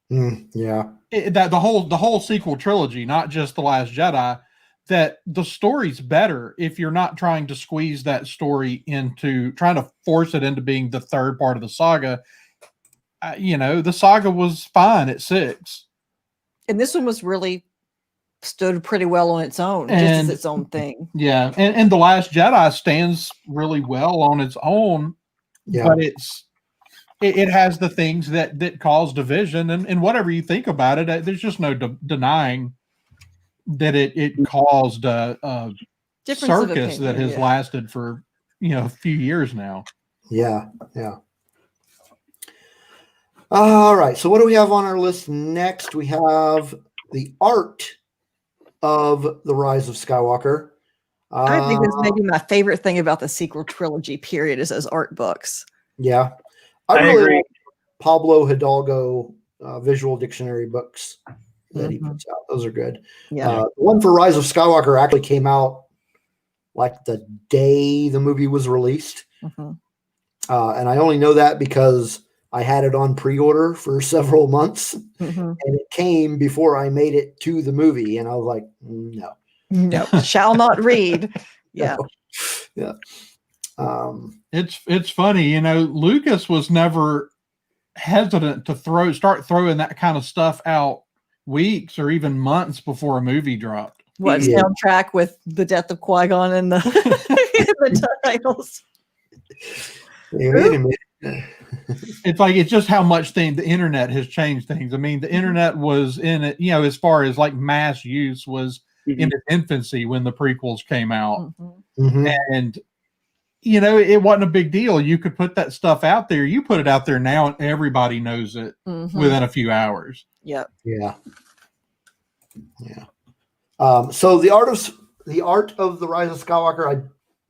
That the whole sequel trilogy, not just The Last Jedi, that the story's better if you're not trying to squeeze that story into, trying to force it into being the third part of the saga. The saga was fine at 6. And this one was really stood pretty well on its own, just as its own thing. Yeah. And The Last Jedi stands really well on its own, but it has the things that cause division, and whatever you think about it, there's just no denying that it caused a circus that has lasted for a few years now. Yeah. All right, so what do we have on our list next? We have the art of The Rise of Skywalker. I think it's maybe my favorite thing about the sequel trilogy period is those art books. Yeah. I really agree. like Pablo Hidalgo visual dictionary books that he Mhm. puts out. Those are good. Yeah. The one for Rise of Skywalker actually came out like the day the movie was released. Mhm. And I only know that because I had it on pre-order for several months, Mhm. and it came before I made it to the movie. And I was like, no. No, shall not read. Yeah. Yeah. It's funny, you know, Lucas was never hesitant to start throwing that kind of stuff out weeks or even months before a movie dropped. What Yeah. soundtrack with the death of Qui-Gon and the, the titles? Wait a minute. It's like, it's just how much the internet has changed things. I mean, the internet was in it, you know, as far as like mass use was in its infancy when the prequels came out. Mhm. Mhm. And, you know, it wasn't a big deal. You could put that stuff out there. You put it out there now and everybody knows it Mhm. within a few hours. Yep. Yeah. Yeah. So the art of the Rise of Skywalker, I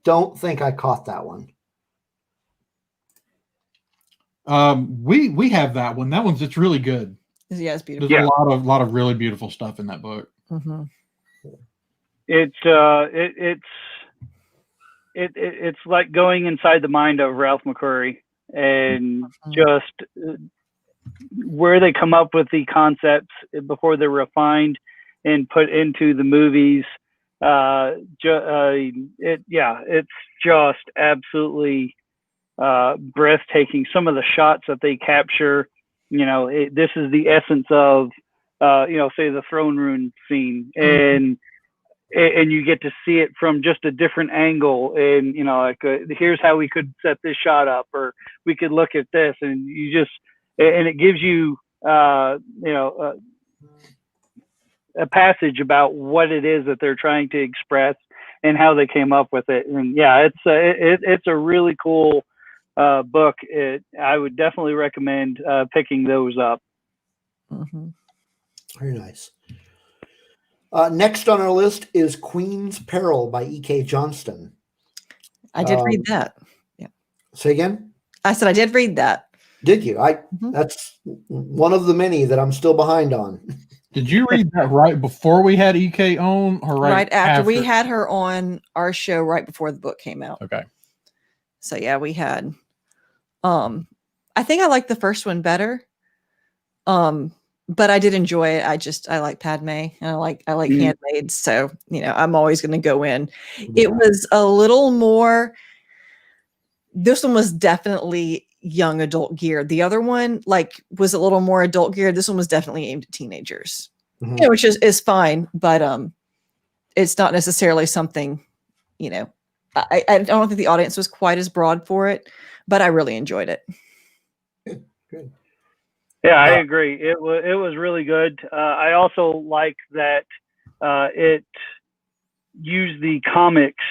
don't think I caught that one. We have that one. That one's, it's really good. Yeah, it's beautiful. There's a lot of really beautiful stuff in that book. Mhm. It's like going inside the mind of Ralph McQuarrie and just where they come up with the concepts before they're refined and put into the movies. It's just absolutely breathtaking. Some of the shots that they capture, you know, this is the essence of, you know, say the throne room scene, and you get to see it from just a different angle, and you know, like here's how we could set this shot up, or we could look at this, and it gives you, you know, a passage about what it is that they're trying to express and how they came up with it. And yeah, it's a really cool book. I would definitely recommend picking those up. Mhm. Very nice. Next on our list is Queen's Peril by E.K. Johnston. I did read that. Yeah. Say again? I said I did read that. Did you? That's one of the many that I'm still behind on. Did you read that right before we had EK on, or Right after we had her on our show, right before the book came out? Okay. So yeah, we had. I think I like the first one better. But I did enjoy it. I like Padme, and I like Handmaids. So, you know, I'm always going to go in. It was a little more, this one was definitely young adult geared. The other one was a little more adult geared. This one was definitely aimed at teenagers, you know, which is fine, but it's not necessarily something, you know, I don't think the audience was quite as broad for it, but I really enjoyed it. Good. Yeah, I agree. It was really good. I also like that it used the comics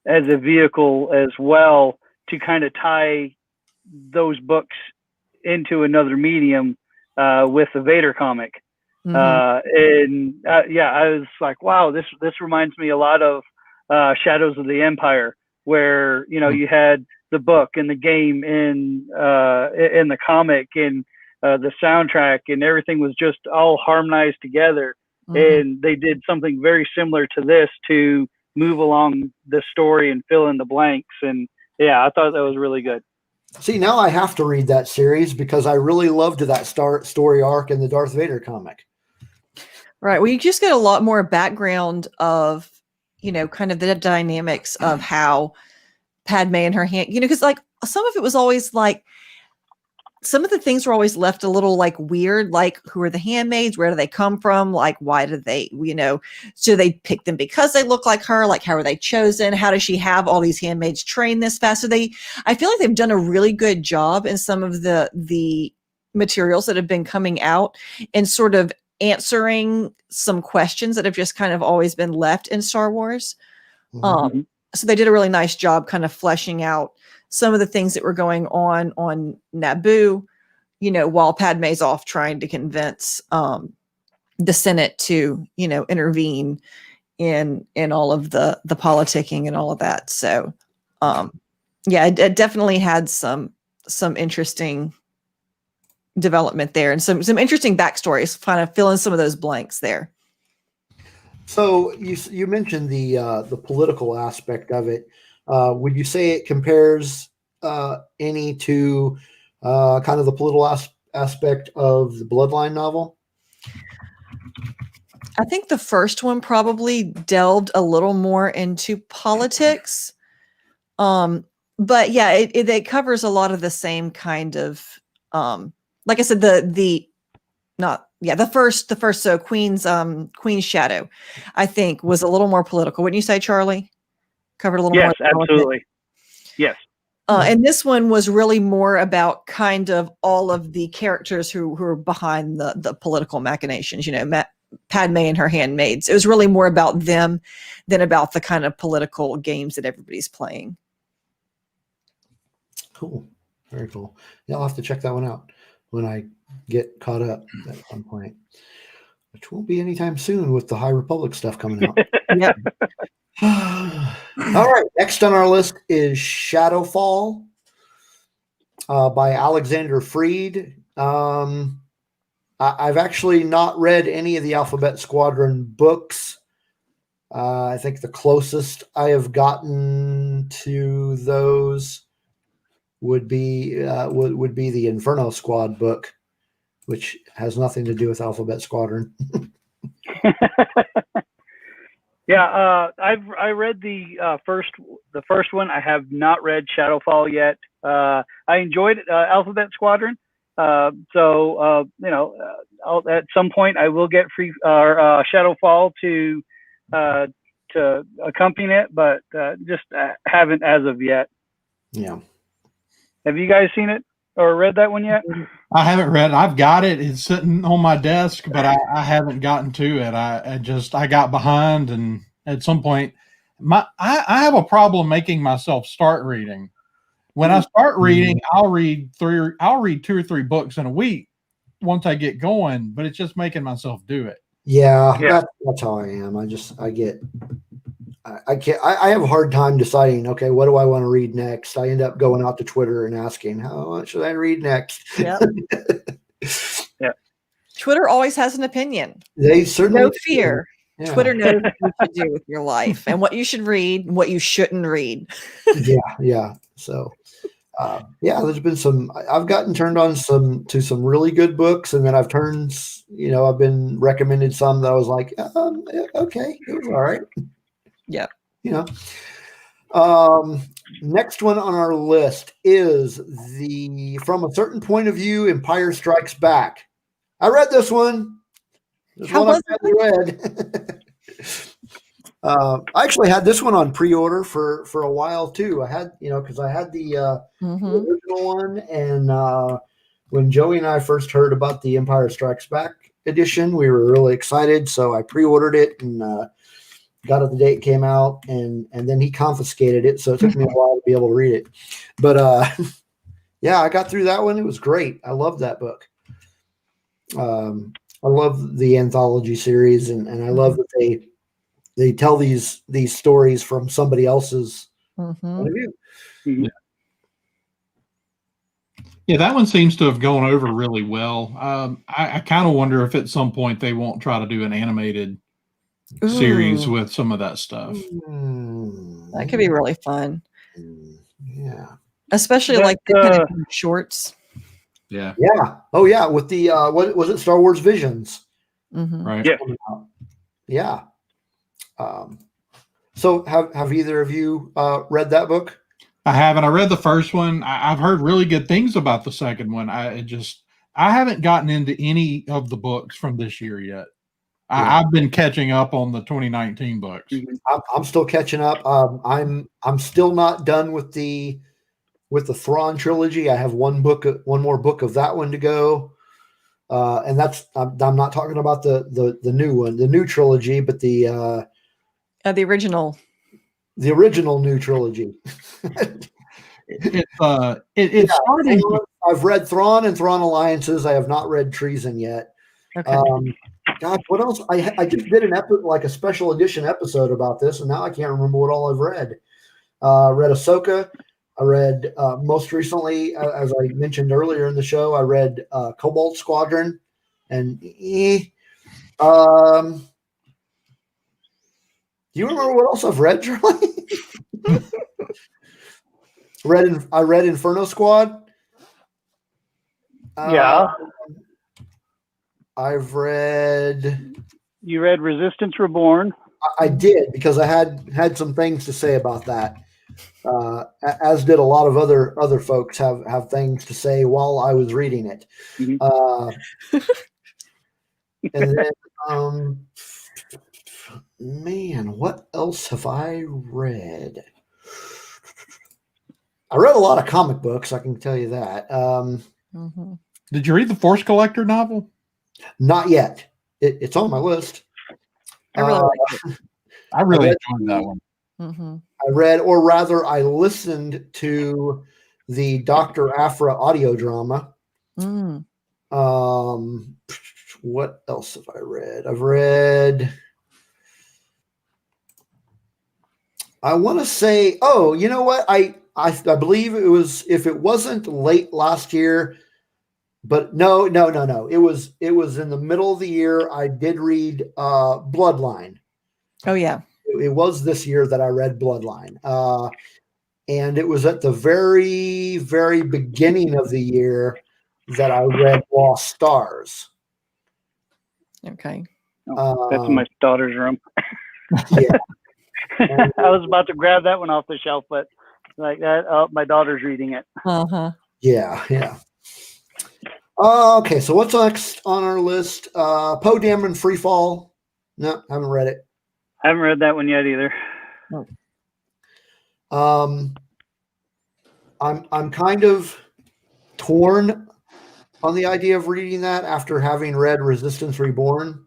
as a vehicle as well to kind of tie those books into another medium with the Vader comic. I was like, wow, this reminds me a lot of Shadows of the Empire, where, you know, you had the book and the game in the comic, and the soundtrack and everything was just all harmonized together. And they did something very similar to this to move along the story and fill in the blanks. And yeah, I thought that was really good. See, now I have to read that series because I really loved that story arc in the Darth Vader comic. Right. Well, you just get a lot more background of, you know, kind of the dynamics of how Padme and her hand, you know, because like some of it was always like, some of the things were always left a little like weird, like who are the handmaids? Where do they come from? Like, why do they, you know, so they pick them because they look like her? Like, how are they chosen? How does she have all these handmaids trained this fast? So I feel like they've done a really good job in some of the materials that have been coming out and sort of answering some questions that have just kind of always been left in Star Wars. So they did a really nice job kind of fleshing out some of the things that were going on Naboo, you know, while Padme's off trying to convince the Senate to, intervene in all of the politicking and all of that. So, yeah, it definitely had some interesting development there, and some interesting backstories, kind of fill in some of those blanks there. So you mentioned the political aspect of it. Would you say it compares any to kind of the political aspect of the Bloodline novel? I think the first one probably delved a little more into politics. But yeah, it covers a lot of the same kind of, like I said, the first, so Queen's Shadow, I think, was a little more political. Wouldn't you say, Charlie? Covered a little more. Yes, absolutely. Yes. And this one was really more about kind of all of the characters who are behind the political machinations, Padme and her handmaids. It was really more about them than about the kind of political games that everybody's playing. Cool. Very cool. Yeah, I'll have to check that one out when I get caught up at some point, which won't be anytime soon with the High Republic stuff coming out. Yep. All right. Next on our list is Shadowfall by Alexander Freed. I've actually not read any of the Alphabet Squadron books. I think the closest I have gotten to those would be the Inferno Squad book, which has nothing to do with Alphabet Squadron. Yeah, I read the first one. I have not read Shadowfall yet. I enjoyed Alphabet Squadron. So at some point I will get free Shadowfall to accompany it, but just haven't as of yet. Yeah. Have you guys seen it or read that one yet? I haven't read it. I've got it. It's sitting on my desk, but I haven't gotten to it. I got behind, and at some point, I have a problem making myself start reading. When I start reading, I'll read 2 or 3 books in a week once I get going, but it's just making myself do it. Yeah. That's how I am. I have a hard time deciding, okay, what do I want to read next? I end up going out to Twitter and asking, what should I read next? Yeah. Yeah. Twitter always has an opinion. They certainly no fear. Yeah. Twitter knows what you should do with your life and what you should read and what you shouldn't read. Yeah. So, there's been I've gotten turned on to some really good books, and then I've been recommended some that I was like, okay, it was all right. Yeah. Next one on our list is From a Certain Point of View, Empire Strikes Back. I read this one. How was it? I actually had this one on pre-order for a while too. I had, because I had the original one, and when Joey and I first heard about the Empire Strikes Back edition, we were really excited. So I pre-ordered it and got it the day it came out, and then he confiscated it, so it took me a while to be able to read it. But I got through that one. It was great. I loved that book. I love the anthology series, and I love that they tell these stories from somebody else's point of view. Mm-hmm. Yeah, that one seems to have gone over really well. I kind of wonder if at some point they won't try to do an animated series with some of that stuff. That could be really fun. Yeah. Especially like the kind of shorts. Yeah. Yeah. Oh yeah. With the what was it? Star Wars Visions. Right. Yeah. Yeah. So have either of you read that book? I haven't. I read the first one. I've heard really good things about the second one. I haven't gotten into any of the books from this year yet. Yeah. I've been catching up on the 2019 books. I'm still catching up. I'm still not done with the Thrawn trilogy. I have one more book of that one to go, and that's I'm not talking about the new one, the new trilogy, but the original new trilogy. It's starting. I've read Thrawn and Thrawn Alliances. I have not read Treason yet. Okay. God, what else? I just did an like a special edition episode about this, and now I can't remember what all I've read. Read Ahsoka. I read most recently, as I mentioned earlier in the show, I read Cobalt Squadron, and do you remember what else I've read, Charlie? I read Inferno Squad. Yeah. I've read. You read Resistance Reborn. I did, because I had some things to say about that. As did a lot of other folks have things to say while I was reading it. Mm-hmm. And then, man, what else have I read? I read a lot of comic books, I can tell you that. Did you read the Force Collector novel? Not yet. It's on my list. I really like it. I really enjoyed that one. Mm-hmm. I read, or rather, I listened to the Dr. Aphra audio drama. Mm. What else have I read? I've read. I want to say, oh, you know what? I believe it was, if it wasn't late last year, but no. It was in the middle of the year. I did read Bloodline. Oh yeah. It was this year that I read Bloodline. And it was at the very, very beginning of the year that I read Lost Stars. Okay. That's in my daughter's room. Yeah. I was about to grab that one off the shelf, but like that, my daughter's reading it. Uh-huh. Yeah. Okay, so what's next on our list? Poe Dameron Freefall. No, haven't read it. I haven't read that one yet either. I'm kind of torn on the idea of reading that after having read Resistance Reborn.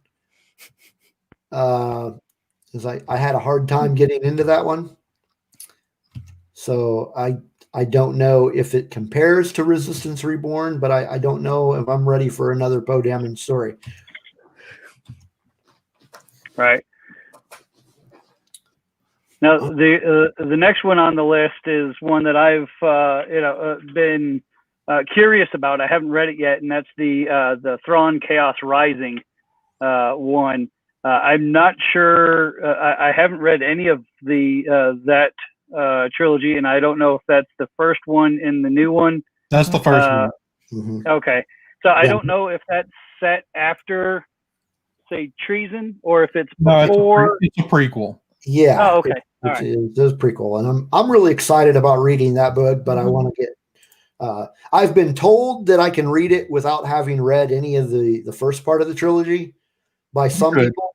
Because I had a hard time getting into that one. So I don't know if it compares to Resistance Reborn, but I don't know if I'm ready for another Poe Dameron story. Right. Now the next one on the list is one that I've been curious about. I haven't read it yet, and that's the Thrawn Chaos Rising one. I'm not sure. I haven't read any of that trilogy, and I don't know if that's the first one in the new one. That's the first one. Mm-hmm. Okay, so I don't know if that's set after, say, Treason, or if it's before. It's a prequel. Yeah. Oh, okay. It's a prequel, and I'm really excited about reading that book, but I want to get. I've been told that I can read it without having read any of the first part of the trilogy by some people,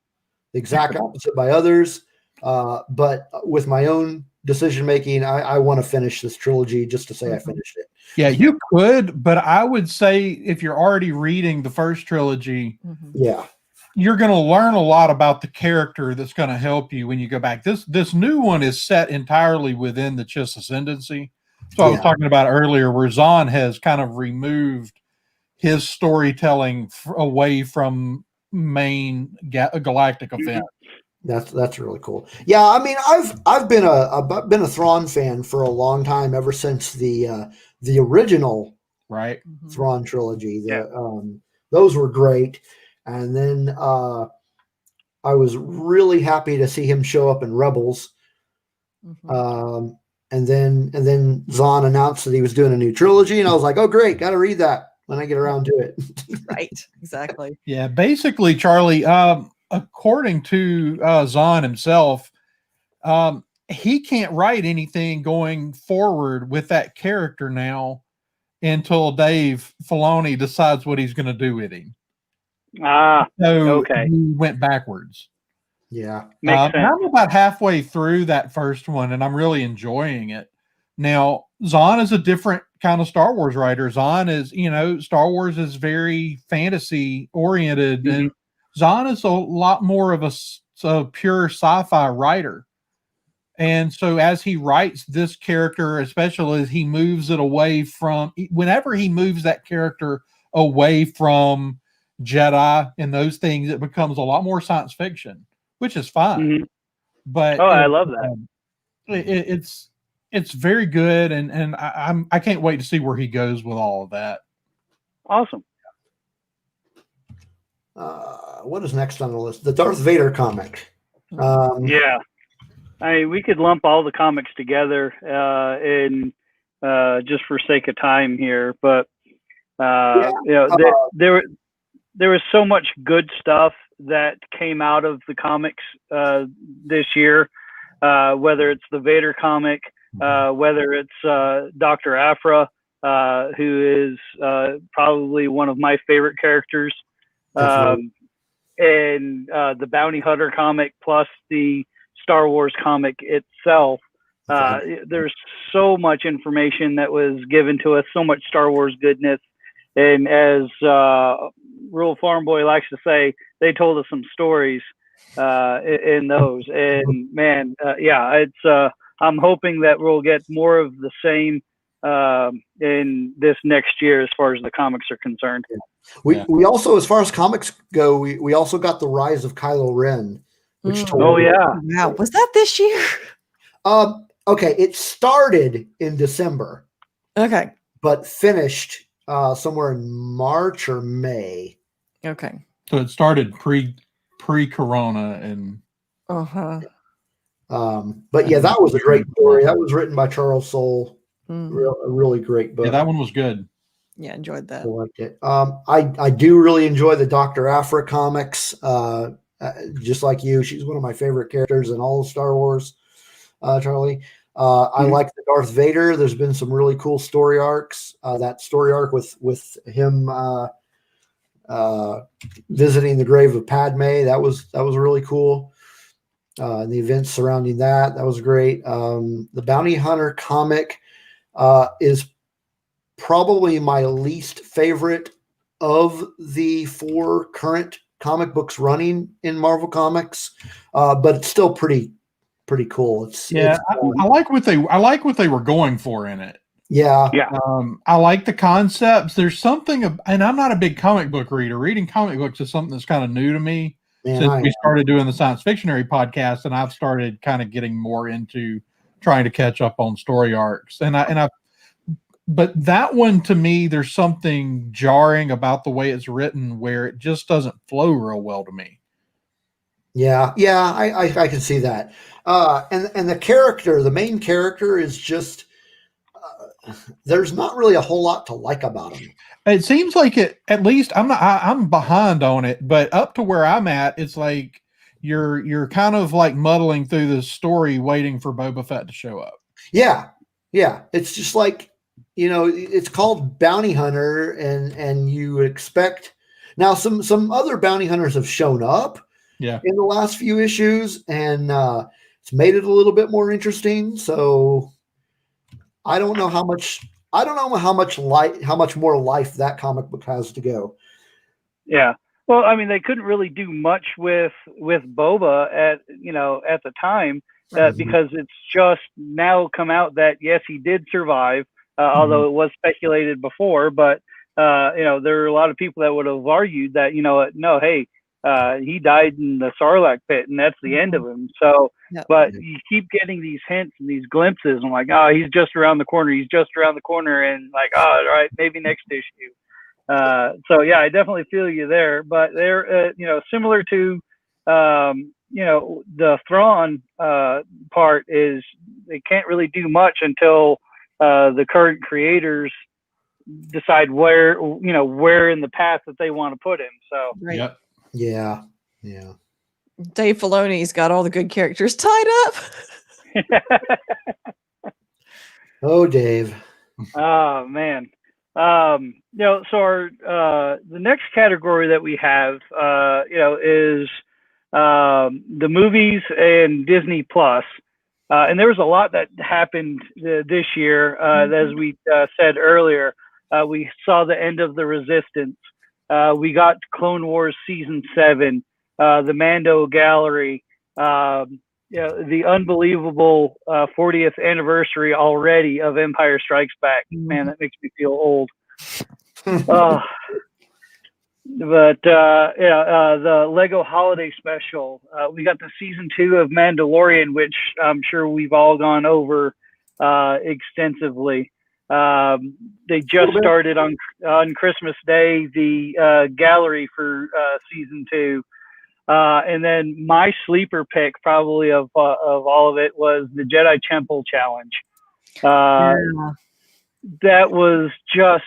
the exact opposite by others. But with my own decision making, I want to finish this trilogy just to say I finished it. Yeah, you could, but I would say if you're already reading the first trilogy, you're going to learn a lot about the character that's going to help you when you go back. This new one is set entirely within the Chiss Ascendancy. So I was talking about earlier, where Zahn has kind of removed his storytelling away from main galactic events. That's really cool. Yeah, I mean, I've been a Thrawn fan for a long time, ever since the original Thrawn trilogy. Those were great, and then I was really happy to see him show up in Rebels. And then Zahn announced that he was doing a new trilogy, and I was like, oh great, got to read that when I get around to it. Right, exactly. Yeah, basically, Charlie, according to Zahn himself, he can't write anything going forward with that character now until Dave Filoni decides what he's going to do with him. So he went backwards. Yeah. Makes sense. I'm about halfway through that first one, and I'm really enjoying it. Now, Zahn is a different kind of Star Wars writer. Zahn is, Star Wars is very fantasy oriented, and Zahn is a lot more of a pure sci-fi writer. And so as he writes this character, especially as he moves it away from, whenever he moves that character away from Jedi and those things, it becomes a lot more science fiction, which is fine. Mhm. But I love that. It's very good, and I can't wait to see where he goes with all of that. Awesome. What is next on the list? The Darth Vader comic. Yeah. I mean, we could lump all the comics together in just for sake of time here, but there was so much good stuff that came out of the comics this year. Whether it's the Vader comic, whether it's Dr. Aphra, who is probably one of my favorite characters, and the Bounty Hunter comic, plus the Star Wars comic itself. There's so much information that was given to us, so much Star Wars goodness. And as Rural Farm Boy likes to say, they told us some stories in those. And man, it's I'm hoping that we'll get more of the same in this next year as far as the comics are concerned. We also, as far as comics go, we also got the Rise of Kylo Ren, which told wow, was that this year? Okay, it started in December. Okay, but finished somewhere in March or May. Okay. So it started pre-corona and but yeah, that was a great story. That was written by Charles Soule. A really great book. Yeah, that one was good. Yeah, enjoyed that. I liked it. I do really enjoy the Dr. Aphra comics. Just like you, she's one of my favorite characters in all of Star Wars. Charlie, I like the Darth Vader. There's been some really cool story arcs. That story arc with him visiting the grave of Padme, that was really cool. And the events surrounding that was great. The Bounty Hunter comic is probably my least favorite of the 4 current comic books running in Marvel Comics, but it's still pretty cool. I like what they were going for in it. Yeah. I like the concepts. There's something, and I'm not a big comic book reader. Reading comic books is something that's kind of new to me since we started doing the Science Fictionary podcast, and I've started kind of getting more into trying to catch up on story arcs. But that one, to me, there's something jarring about the way it's written, where it just doesn't flow real well to me. Yeah, I can see that. And the main character is just there's not really a whole lot to like about him. It seems like it. At least I'm behind on it, but up to where I'm at, it's like you're kind of like muddling through the story, waiting for Boba Fett to show up. Yeah. It's just like, it's called Bounty Hunter, and you expect now some other bounty hunters have shown up. Yeah. In the last few issues, and it's made it a little bit more interesting. So I don't know how much more life that comic book has to go. Yeah. Well, I mean, they couldn't really do much with Boba at the time because it's just now come out that yes, he did survive, although it was speculated before. But there are a lot of people that would have argued that no, hey. He died in the Sarlacc pit, and that's the end of him. So, but you keep getting these hints and these glimpses, and like, oh, he's just around the corner. He's just around the corner, and like, oh, all right, maybe next issue. So yeah, I definitely feel you there. But they're, similar to, the Thrawn part is they can't really do much until the current creators decide where in the path that they want to put him. So. Right. Yep. Yeah. Dave Filoni's got all the good characters tied up. Oh, Dave. Oh man. So our the next category that we have is the movies and Disney Plus. And there was a lot that happened this year. As we said earlier, we saw the end of the Resistance. We got Clone Wars Season 7, the Mando Gallery, the unbelievable 40th anniversary already of Empire Strikes Back. Man, that makes me feel old. But the Lego Holiday Special, we got the season 2 of Mandalorian, which I'm sure we've all gone over extensively. They just started on Christmas Day the gallery for season 2, and then my sleeper pick probably of all of it was the Jedi Temple Challenge. That was just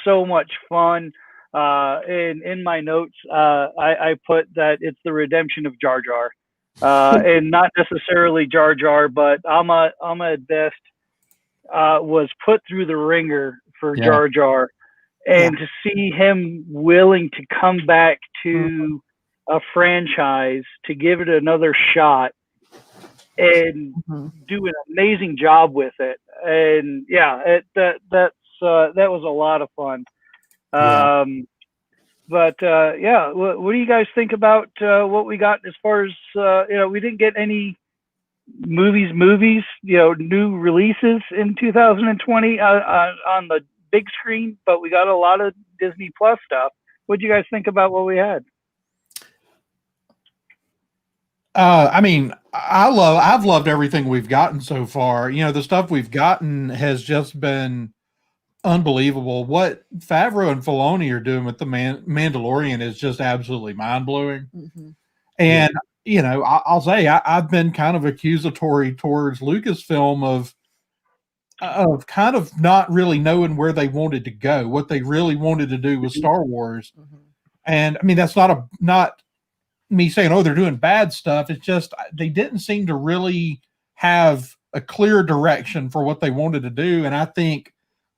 so much fun. And in my notes, I put that it's the redemption of Jar Jar, and not necessarily Jar Jar, but Amma at best was put through the ringer for Jar Jar, and to see him willing to come back to a franchise to give it another shot and do an amazing job with it, and that was a lot of fun. But what do you guys think about what we got as far as we didn't get any movies, new releases in 2020 on the big screen, but we got a lot of Disney Plus stuff. What do you guys think about what we had? I mean, I've loved everything we've gotten so far. The stuff we've gotten has just been unbelievable. What Favreau and Filoni are doing with the Mandalorian is just absolutely mind-blowing. And I'll say I've been kind of accusatory towards Lucasfilm of kind of not really knowing where they wanted to go. What they really wanted to do was Star Wars. And I mean, that's not me saying, oh, they're doing bad stuff. It's just they didn't seem to really have a clear direction for what they wanted to do. And I think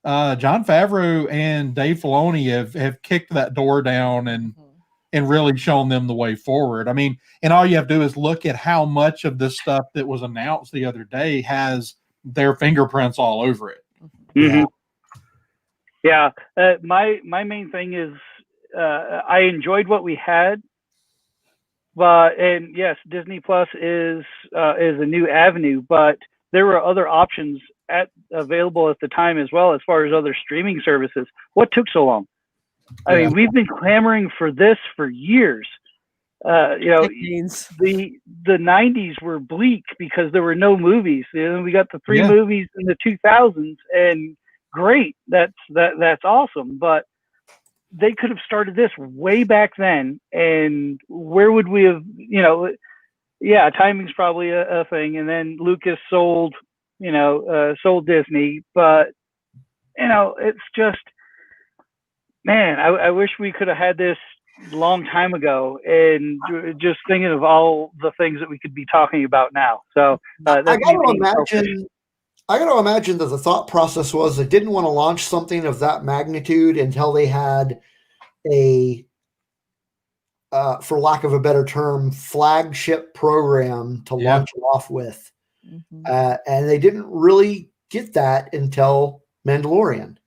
Jon Favreau and Dave Filoni have kicked that door down and really shown them the way forward. I mean, and all you have to do is look at how much of this stuff that was announced the other day has their fingerprints all over it. My main thing is I enjoyed what we had, and yes, Disney Plus is a new avenue, but there were other options available at the time as well, as far as other streaming services. What took so long? I mean, we've been clamoring for this for years. The 90s were bleak because there were no movies. We got the 3 movies in the 2000s, and great, that's awesome. But they could have started this way back then, and where would we have? Timing's probably a thing. And then Lucas sold Disney, but it's just, man, I wish we could have had this long time ago, and just thinking of all the things that we could be talking about now. So I got to imagine that the thought process was they didn't want to launch something of that magnitude until they had a, for lack of a better term, flagship program to launch it off with. And they didn't really get that until Mandalorian.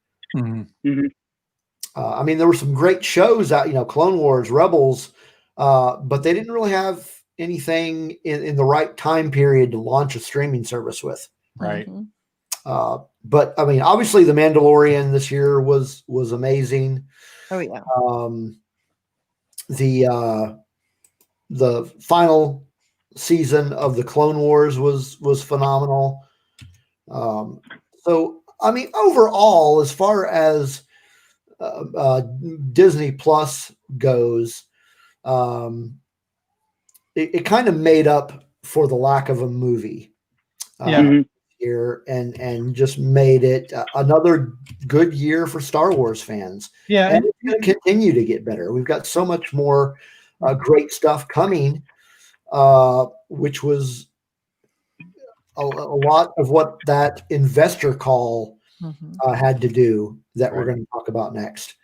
I mean, there were some great shows out, Clone Wars, Rebels, but they didn't really have anything in the right time period to launch a streaming service with. Right. But I mean, obviously the Mandalorian this year was amazing. Oh yeah. The final season of the Clone Wars was phenomenal. So I mean, overall, as far as Disney Plus goes, it kind of made up for the lack of a movie here, and just made it another good year for Star Wars fans. And it's going to continue to get better. We've got so much more great stuff coming, which was a lot of what that investor call had to do that we're going to talk about next.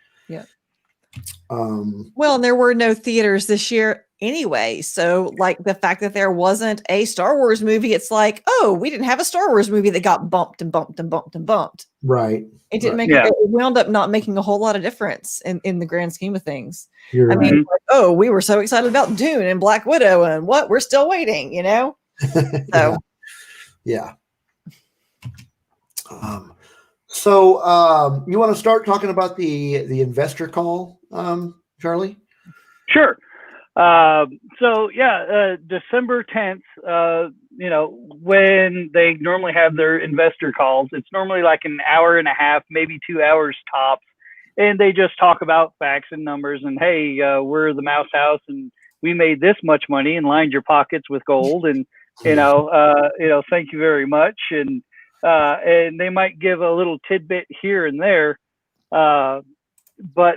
Well, and there were no theaters this year anyway. So like the fact that there wasn't a Star Wars movie, it's like, oh, we didn't have a Star Wars movie that got bumped and bumped and bumped and bumped. Right. It didn't make it wound up not making a whole lot of difference in the grand scheme of things. You're right. mean, like, oh, we were so excited about Dune and Black Widow and we're still waiting, So So you want to start talking about the investor call, Charlie? Sure. So yeah, December 10th, when they normally have their investor calls, it's normally like an hour and a half, maybe 2 hours tops. And they just talk about facts and numbers and, hey, we're the Mouse House and we made this much money and lined your pockets with gold. And, thank you very much. And they might give a little tidbit here and there. But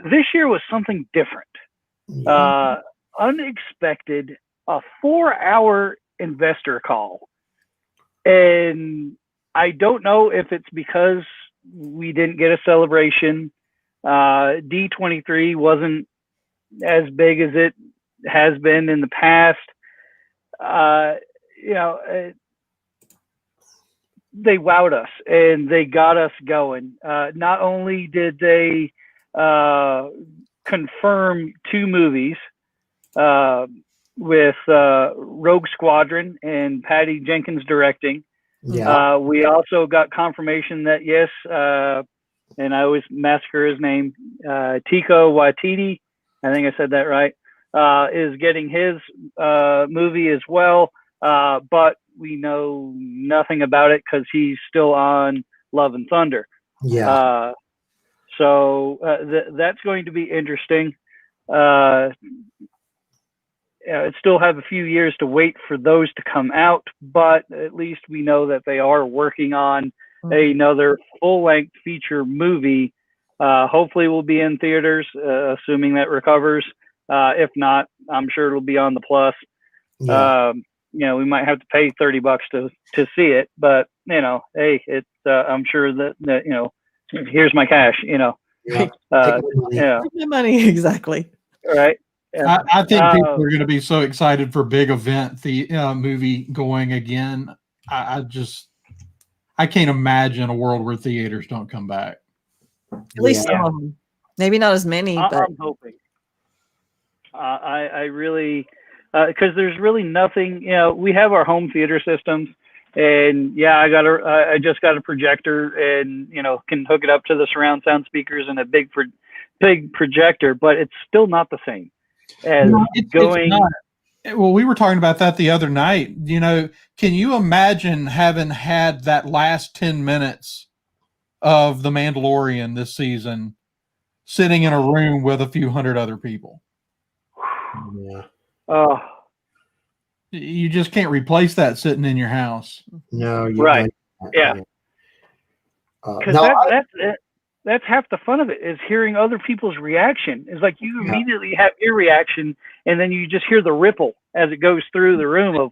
this year was something different. Unexpected, a 4-hour investor call. And I don't know if it's because we didn't get a celebration. D23 wasn't as big as it has been in the past. They wowed us and they got us going. Not only did they confirm 2 movies with Rogue Squadron and Patty Jenkins directing. Yeah. We also got confirmation that, yes, and I always massacre his name, Tico Waititi, I think I said that right, is getting his movie as well, but we know nothing about it because he's still on Love and Thunder. Yeah. So that's going to be interesting. It still have a few years to wait for those to come out, but at least we know that they are working on another full-length feature movie. Hopefully will be in theaters, assuming that recovers. If not, I'm sure it'll be on the Plus. Yeah. We might have to pay $30 to see it, but hey, it's I'm sure that here's my cash. Yeah. Take my money, exactly. Right. Yeah. I think people are going to be so excited for big event movie going again. I can't imagine a world where theaters don't come back. At least some of them. Maybe not as many, but I'm hoping. I really, because there's really nothing. We have our home theater systems, and I just got a projector, and can hook it up to the surround sound speakers and a big projector, but it's still not the same as going. It's not. Well, we were talking about that the other night. Can you imagine having had that last 10 minutes of The Mandalorian this season sitting in a room with a few hundred other people? Yeah. Oh. You just can't replace that sitting in your house. No, right. Yeah. Because that's half the fun of it, is hearing other people's reaction. It's like you immediately have your reaction, and then you just hear the ripple as it goes through the room of,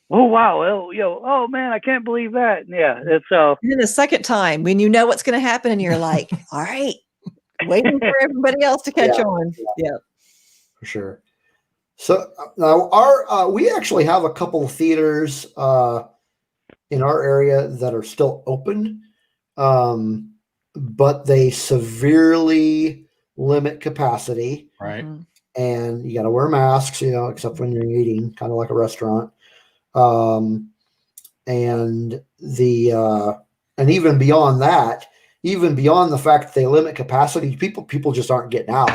oh wow, oh man, I can't believe that. Yeah, it's And then the second time when you know what's going to happen, and you're like, all right, waiting for everybody else to catch on. Yeah, for sure. So now we actually have a couple of theaters in our area that are still open. But they severely limit capacity. Right. And you got to wear masks, except when you're eating, kind of like a restaurant. And even beyond that, even beyond the fact that they limit capacity, people just aren't getting out.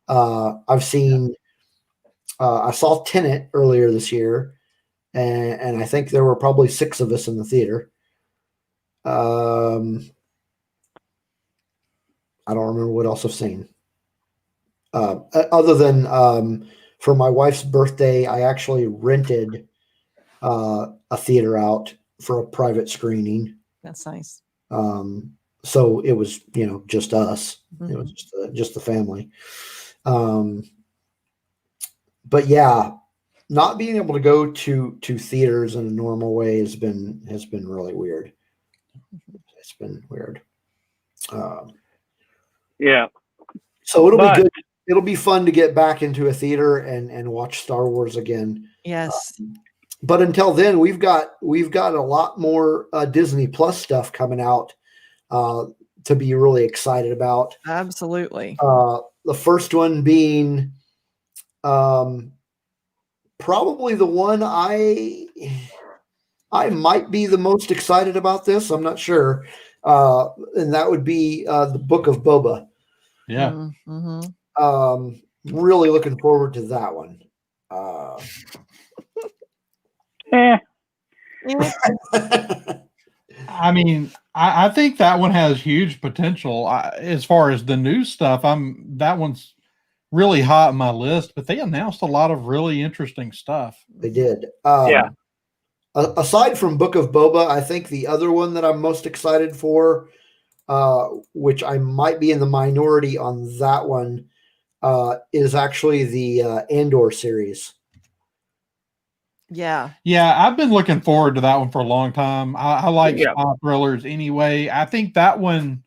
I saw Tenet earlier this year, and I think there were probably 6 of us in the theater. I don't remember what else I've seen. Other than for my wife's birthday, I actually rented a theater out for a private screening. That's nice. So it was, just us. Mm-hmm. It was just the family. But yeah, not being able to go to theaters in a normal way has been really weird. It's been weird. Yeah. So it'll be good. It'll be fun to get back into a theater and watch Star Wars again. Yes. But until then, we've got a lot more Disney Plus stuff coming out to be really excited about. Absolutely. The first one being probably the one I might be the most excited about this. I'm not sure. And that would be the Book of Boba. Yeah. Mm-hmm. Really looking forward to that one. Eh, I mean, I think that one has huge potential. As far as the new stuff, that one's really hot on my list. But they announced a lot of really interesting stuff. They did. Yeah. Aside from Book of Boba, I think the other one that I'm most excited for, which I might be in the minority on that one, is actually the Andor series. Yeah. Yeah, I've been looking forward to that one for a long time. I like Yeah. spy thrillers anyway. I think that one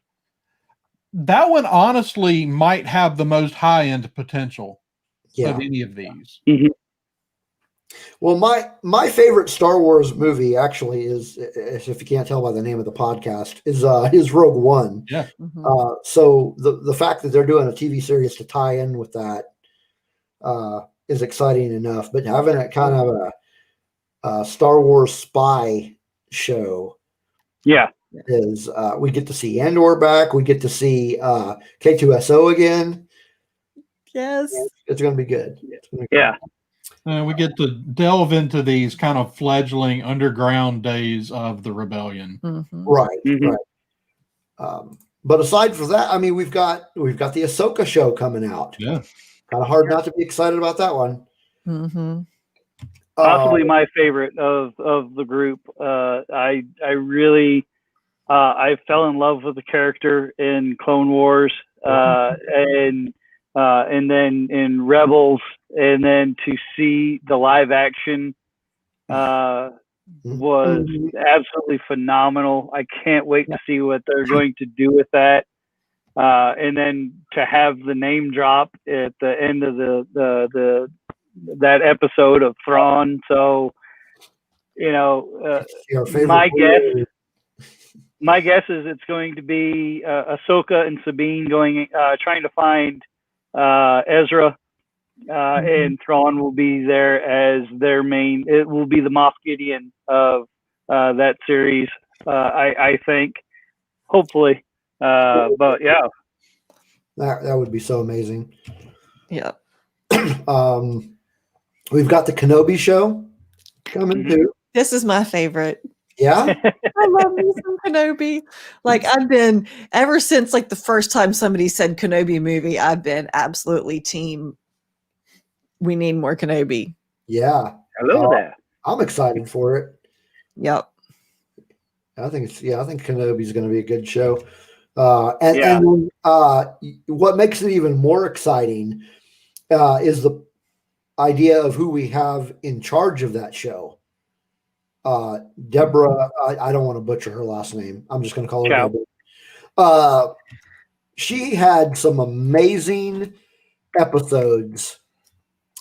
honestly might have the most high end potential Yeah. of any of these. Well, my favorite Star Wars movie actually is, if you can't tell by the name of the podcast, is Rogue One. Yeah. Mhm. So the fact that they're doing a TV series to tie in with that is exciting enough. But having it kind of a Star Wars spy show, Yeah. is we get to see Andor back. We get to see K2SO again. Yes. It's going to be good. It's gonna be Yeah. We get to delve into these kind of fledgling underground days of the rebellion. Mhm. Right, Mhm. right. But aside from that, I mean, we've got the Ahsoka show coming out. Yeah. Kind of hard not to be excited about that one. Mhm. Possibly my favorite of the group. I really I fell in love with the character in Clone Wars, and then in Rebels, and then to see the live action was absolutely phenomenal. I can't wait to see what they're going to do with that. And then to have the name drop at the end of that episode of Thrawn. So, Our favorite my guess is it's going to be Ahsoka and Sabine trying to find Ezra, and Thrawn will be there as their main. It will be the Moff Gideon of that series, I think, hopefully. But yeah, that would be so amazing. Yeah. We've got the Kenobi show coming too. This is my favorite. Yeah. I love me some Kenobi. Like, I've been, ever since like the first time somebody said Kenobi movie, I've been absolutely team. We need more Kenobi. Yeah. hello there. I'm excited for it. Yep. I think Kenobi's going to be a good show. And what makes it even more exciting is the idea of who we have in charge of that show. Deborah, I don't want to butcher her last name. I'm just going to call her Chow. Deborah. She had some amazing episodes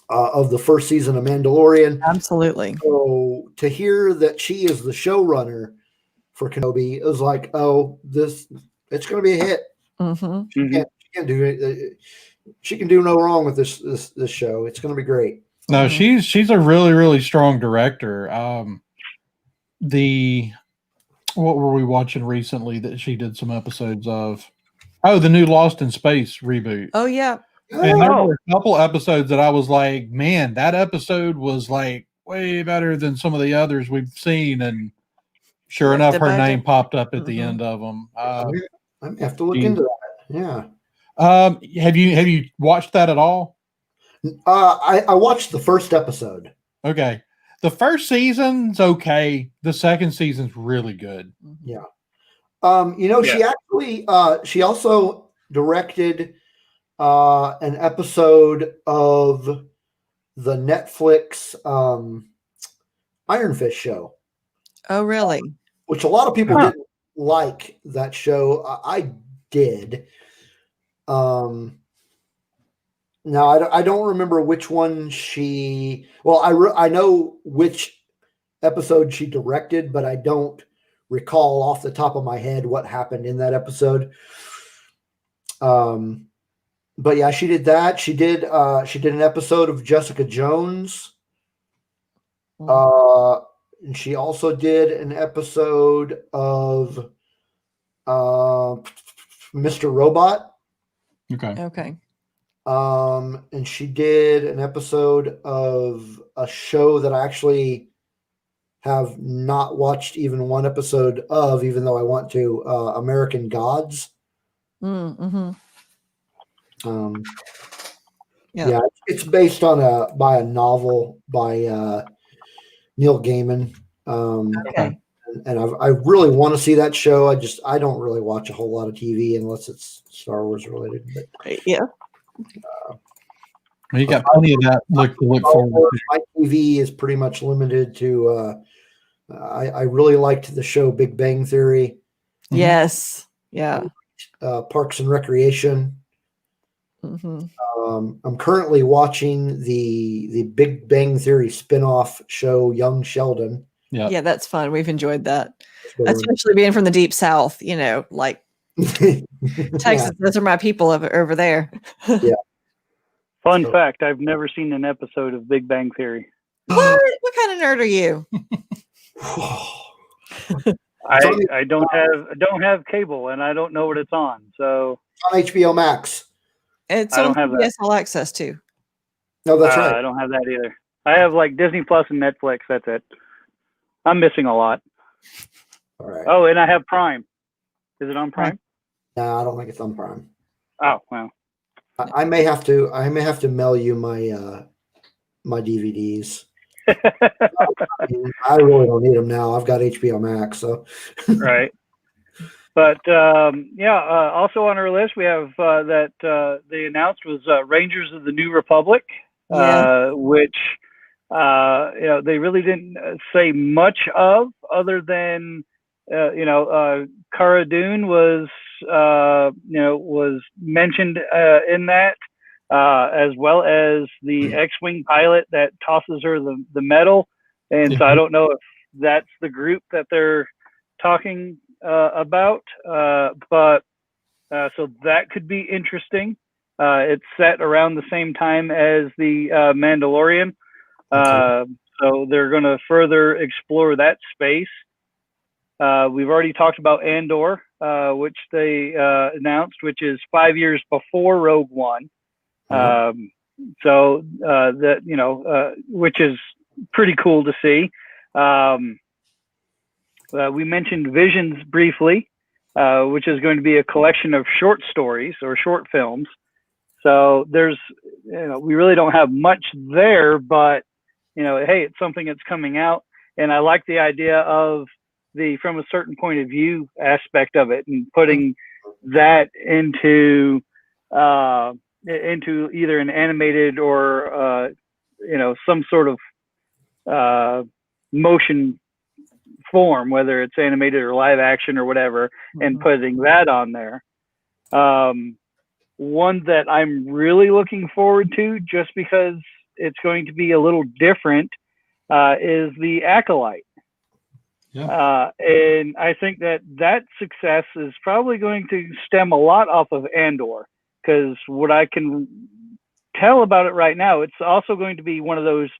of the first season of Mandalorian. Absolutely. So to hear that she is the showrunner for Kenobi, it was like, it's going to be a hit. Mm-hmm. She can't do it. She can do no wrong with this show. It's going to be great. No, she's a really, really strong director. What were we watching recently that she did some episodes of? Oh, the new Lost in Space reboot. Oh, yeah. And there were a couple episodes that I was like, man, that episode was like way better than some of the others we've seen. And sure enough, her name popped up at the end of them. I have to look into that. Yeah. Have you watched that at all? I watched the first episode. Okay. The first season's okay. The second season's really good. Yeah. She actually she also directed an episode of the Netflix Iron Fist show. Oh, really? Which a lot of people didn't like that show. I did. Now I don't remember which one she. Well, I know which episode she directed, but I don't recall off the top of my head what happened in that episode. But yeah, she did that. She did an episode of Jessica Jones. And she also did an episode of Mr. Robot. Okay. Okay. And she did an episode of a show that I actually have not watched even one episode of, even though I want to, American Gods. Mm-hmm. Yeah, it's based on by a novel by Neil Gaiman. Okay. And I really want to see that show. I don't really watch a whole lot of TV unless it's Star Wars related. But Yeah. Well, you got plenty of that to look forward to. my TV is pretty much limited to. I really liked the show Big Bang Theory. Yes. Yeah. Parks and Recreation. Mm-hmm. I'm currently watching the Big Bang Theory spin-off show Young Sheldon. Yeah, that's fun. We've enjoyed that, especially being from the deep South. Like Texas. Those are my people over there. Yeah. Fun fact: I've never seen an episode of Big Bang Theory. What kind of nerd are you? I don't have cable, and I don't know what it's on. So on HBO Max. It's I on don't have CBS All Access too. No, that's right. I don't have that either. I have like Disney Plus and Netflix. That's it. I'm missing a lot. All right. Oh, and I have Prime. Is it on Prime? No, I don't think it's on Prime. Oh, well. I may have to mail you my my DVDs. I really don't need them now. I've got HBO Max, so Right. But also on our list we have that they announced was Rangers of the New Republic, which they really didn't say much of, other than Cara Dune was mentioned in that, as well as the X-wing pilot that tosses her the medal. And so I don't know if that's the group that they're talking about, but so that could be interesting. It's set around the same time as the Mandalorian, so they're going to further explore that space. We've already talked about Andor, which they announced, which is 5 years before Rogue One. So which is pretty cool to see. We mentioned Visions briefly, which is going to be a collection of short stories or short films. So there's, we really don't have much there, but hey, it's something that's coming out, and I like the idea of the from a certain point of view aspect of it, and putting that into either an animated or some sort of motion form, whether it's animated or live action or whatever, and putting that on there. One that I'm really looking forward to, just because it's going to be a little different, is the Acolyte. And I think that success is probably going to stem a lot off of Andor, because what I can tell about it right now, it's also going to be one of those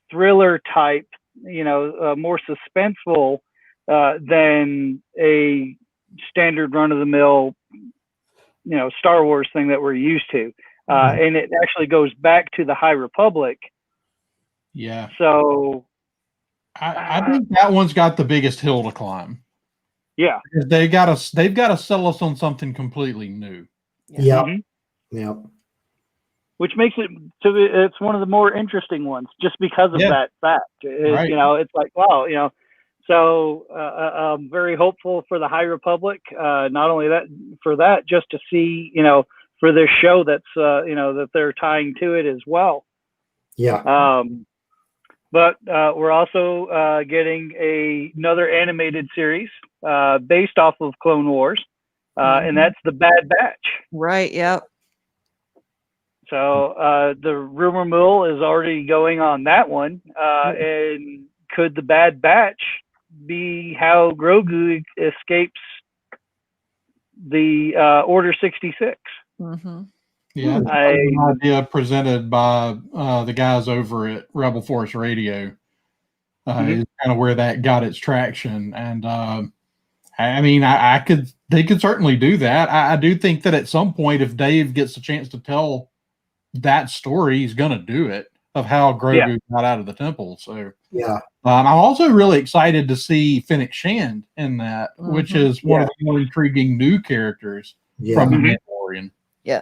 thriller type, more suspenseful than a standard run-of-the-mill, Star Wars thing that we're used to. And it actually goes back to the High Republic. Yeah. So I think that one's got the biggest hill to climb. Yeah. Because they've got to sell us on something completely new. Yeah. Mm-hmm. Yeah. Which makes it's one of the more interesting ones, just because of that fact. Right. It's like, wow, so I'm very hopeful for the High Republic. Not only that, just to see, for this show that's, that they're tying to it as well. Yeah. But we're also getting another animated series based off of Clone Wars, and that's The Bad Batch. Right. Yep. So the rumor mill is already going on that one. And could the Bad Batch be how Grogu escapes the Order 66? Mm-hmm. Yeah, an idea presented by the guys over at Rebel Force Radio. Is kind of where that got its traction, and they could certainly do that. I do think that at some point, if Dave gets a chance to tell that story is going to do it, of how Grogu got out of the temple. So Yeah. I'm also really excited to see Fennec Shand in that, which is one of the more intriguing new characters from the Mandalorian. Yeah.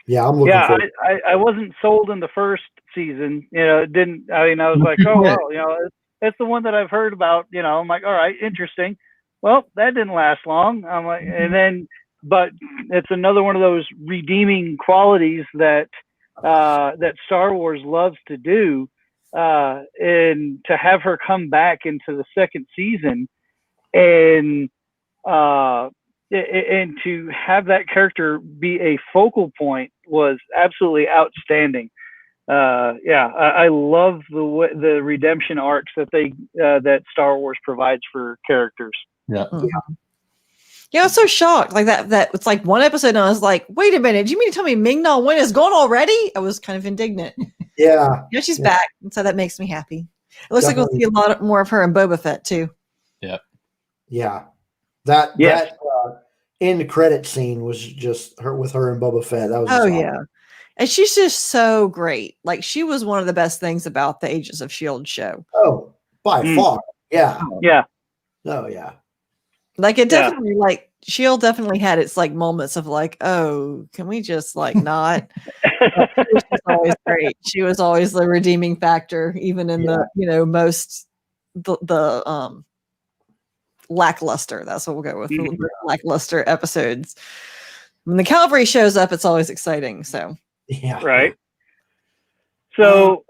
Yeah, I'm looking forward. I wasn't sold in the first season. You know, it didn't. I mean, I was like, oh well, you know, it's the one that I've heard about. You know, I'm like, all right, interesting. Well, that didn't last long. I'm like, and then, but it's another one of those redeeming qualities that that Star Wars loves to do, and to have her come back into the second season, and to have that character be a focal point was absolutely outstanding. I love the redemption arcs that that Star Wars provides for characters. Yeah. Yeah, I was so shocked. Like that it's like one episode and I was like, wait a minute, do you mean to tell me Ming-Na Wen is gone already? I was kind of indignant. Yeah. Yeah, she's back. And so that makes me happy. It looks like we'll see a lot more of her in Boba Fett too. Yeah. Yeah. That end credit scene was just her with her and Boba Fett. That was awesome. Yeah. And she's just so great. Like she was one of the best things about the Agents of S.H.I.E.L.D. show. Oh, by far. Yeah. Yeah. Oh yeah. Like it definitely like S.H.I.E.L.D. definitely had its like moments of like, oh, can we just like not? She was always great. She was always the redeeming factor, even in the, you know, most the lackluster. That's what we'll go with. The lackluster episodes. When the cavalry shows up, it's always exciting. So yeah. Right. So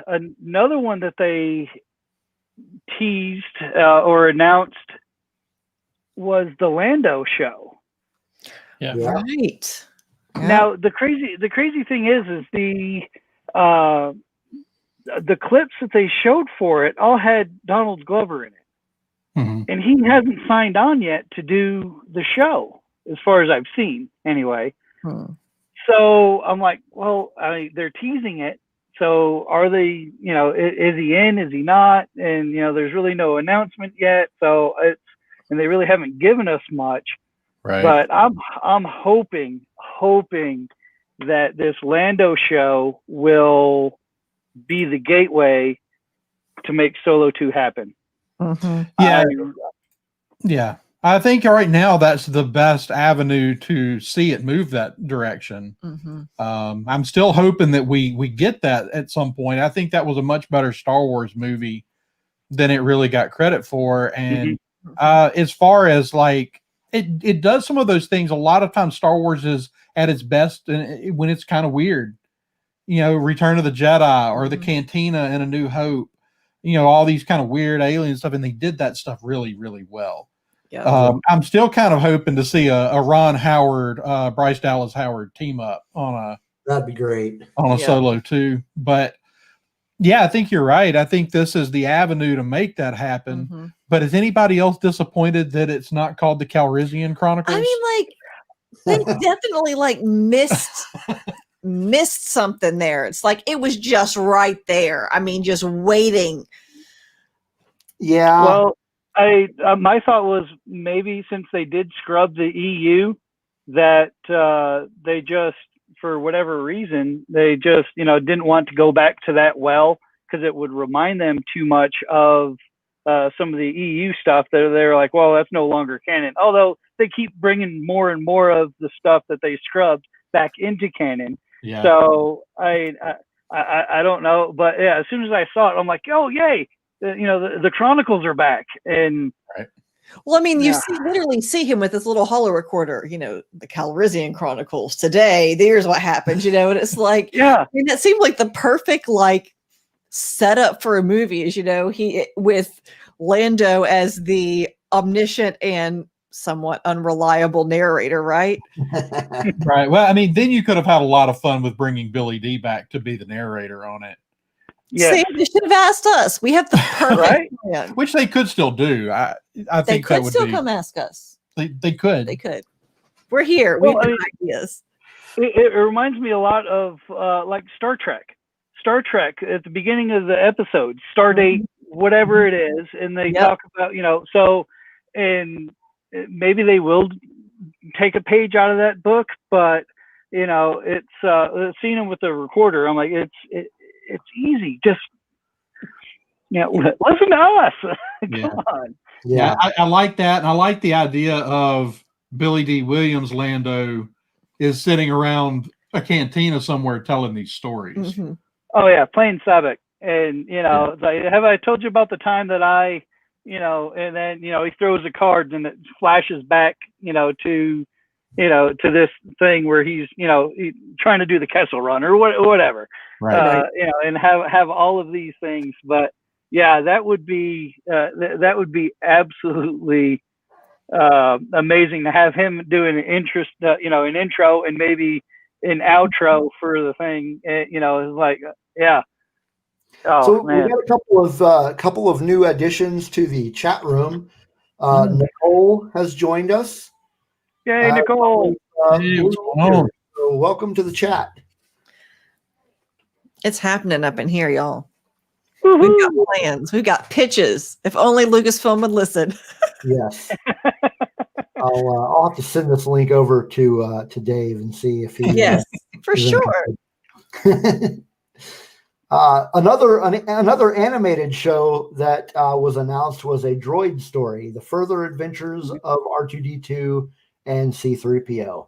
another one that they teased or announced was the Lando show. Yeah. Right. Now the crazy thing is the clips that they showed for it all had Donald Glover in it, and he hasn't signed on yet to do the show, as far as I've seen, anyway. So I'm like, well, they're teasing it. So are they? You know, is he in? Is he not? And you know, there's really no announcement yet. So and they really haven't given us much. Right. But I'm hoping that this Lando show will be the gateway to make Solo 2 happen. Yeah. I think right now that's the best avenue to see it move that direction. I'm still hoping that we get that at some point. I think that was a much better Star Wars movie than it really got credit for. And as far as like, it does some of those things. A lot of times Star Wars is at its best when it's kind of weird. You know, Return of the Jedi or the Cantina in A New Hope. You know, all these kind of weird alien stuff, and they did that stuff really, really well. Yeah. I'm still kind of hoping to see a Ron Howard, Bryce Dallas Howard team up on that'd be great on a Solo 2. But yeah, I think you're right. I think this is the avenue to make that happen. But is anybody else disappointed that it's not called the Calrissian Chronicles? I mean, like they definitely like missed something there. It's like it was just right there. I mean, just waiting. Yeah. Well, my thought was maybe since they did scrub the EU, that they just, for whatever reason, they just didn't want to go back to that well because it would remind them too much of some of the EU stuff. They're like, well, that's no longer canon. Although they keep bringing more and more of the stuff that they scrubbed back into canon. Yeah. So I don't know, but yeah, as soon as I saw it, I'm like, oh yay! The Chronicles are back. And well, I mean, you literally see him with this little holo recorder. The Calrissian Chronicles today. Here's what happened. And it's like, I mean, that seemed like the perfect like setup for a movie. Is he with Lando as the omniscient and somewhat unreliable narrator, right? Right. Well, I mean, then you could have had a lot of fun with bringing Billy D back to be the narrator on it. Yeah, they should have asked us. We have the perfect plan. Which they could still do. I think they could that would still be, come ask us. They could. They could. We're here. Well, we have ideas. It reminds me a lot of like Star Trek. Star Trek at the beginning of the episode, Stardate, whatever it is, and they talk about and maybe they will take a page out of that book, but it's seeing him with the recorder. I'm like, it's easy. Just listen to us. Come on. Yeah, I like that, and I like the idea of Billy D. Williams Lando is sitting around a cantina somewhere telling these stories. Mm-hmm. Oh yeah, playing Sabak, and it's like, have I told you about the time that I, and then he throws a card and it flashes back, to this thing where he's trying to do the Kessel Run or whatever, Right. And have all of these things, but yeah, that would be absolutely amazing to have him do an intro and maybe an outro for the thing. It's like, yeah. Oh, so man. we got a couple of new additions to the chat room. Nicole has joined us. Yay, Nicole. Hey, what's going on? So welcome to the chat. It's happening up in here, y'all. Woo-hoo. We've got plans. We've got pitches. If only Lucasfilm would listen. Yes. I'll have to send this link over to Dave and see if he. Yes, for sure. Another animated show that was announced was a droid story, The Further Adventures of R2-D2 and C-3PO.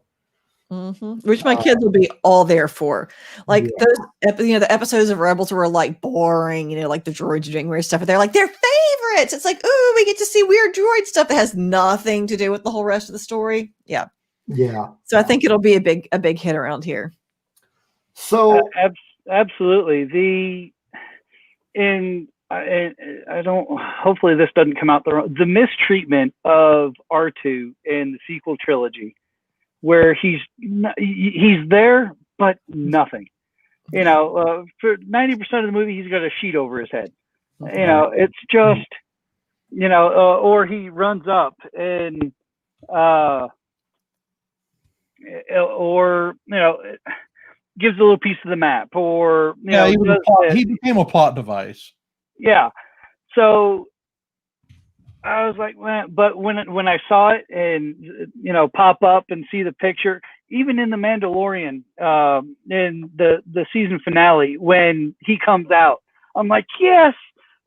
Mm-hmm. Which my kids will be all there for. Like those, the episodes of Rebels were like boring, like the droids doing weird stuff, but they're like their favorites. It's like, ooh, we get to see weird droid stuff that has nothing to do with the whole rest of the story. Yeah. Yeah. So I think it'll be a big hit around here. So absolutely. I don't. Hopefully, this doesn't come out the mistreatment of R2 in the sequel trilogy, where he's there but nothing. For 90% of the movie, he's got a sheet over his head. It's just, or he runs up and, gives a little piece of the map, or he became a plot device. Yeah. So I was like, man, but when I saw it and pop up and see the picture, even in the Mandalorian, in the season finale, when he comes out, I'm like, yes,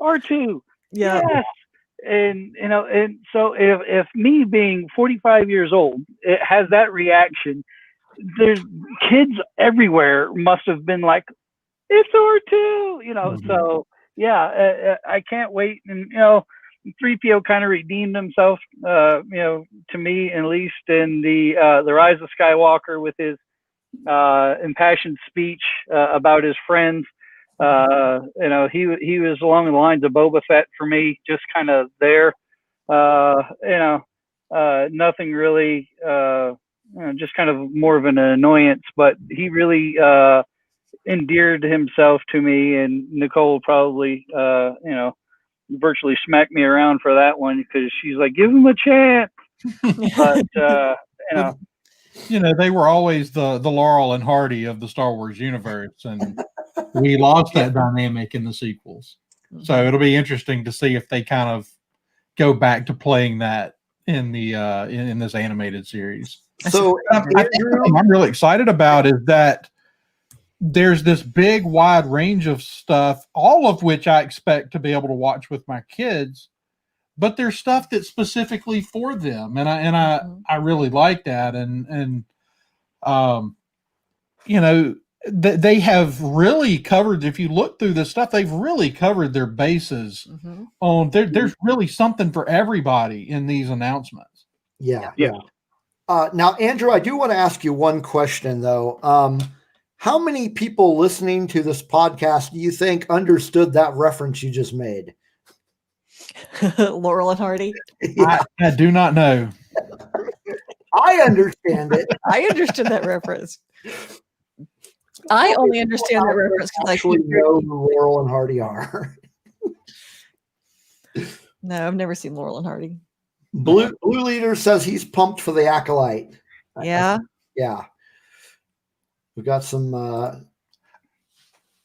R2, yeah. Yes. And and so if me being 45 years old, it has that reaction, there's kids everywhere must have been like, it's R2, So yeah, I can't wait. And 3PO kind of redeemed himself, to me at least, in the Rise of Skywalker with his impassioned speech about his friends. He was along the lines of Boba Fett for me, just kind of there. Nothing really, just kind of more of an annoyance, but he really endeared himself to me, and Nicole probably, virtually smacked me around for that one because she's like, give him a chance. But, they were always the Laurel and Hardy of the Star Wars universe, and we lost that dynamic in the sequels. So it'll be interesting to see if they kind of go back to playing that in the in this animated series. So I think the thing I'm really excited about is that there's this big, wide range of stuff, all of which I expect to be able to watch with my kids. But there's stuff that's specifically for them, and I really like that. And they have really covered. If you look through this stuff, they've really covered their bases on. There's really something for everybody in these announcements. Yeah. Now, Andrew, I do want to ask you one question, though. How many people listening to this podcast do you think understood that reference you just made? Laurel and Hardy? Yeah. I do not know. I understand it. I understood that reference. I only understand that reference because I actually know who Laurel and Hardy are. No, I've never seen Laurel and Hardy. Blue Leader says he's pumped for the Acolyte. Yeah. Yeah. We got some.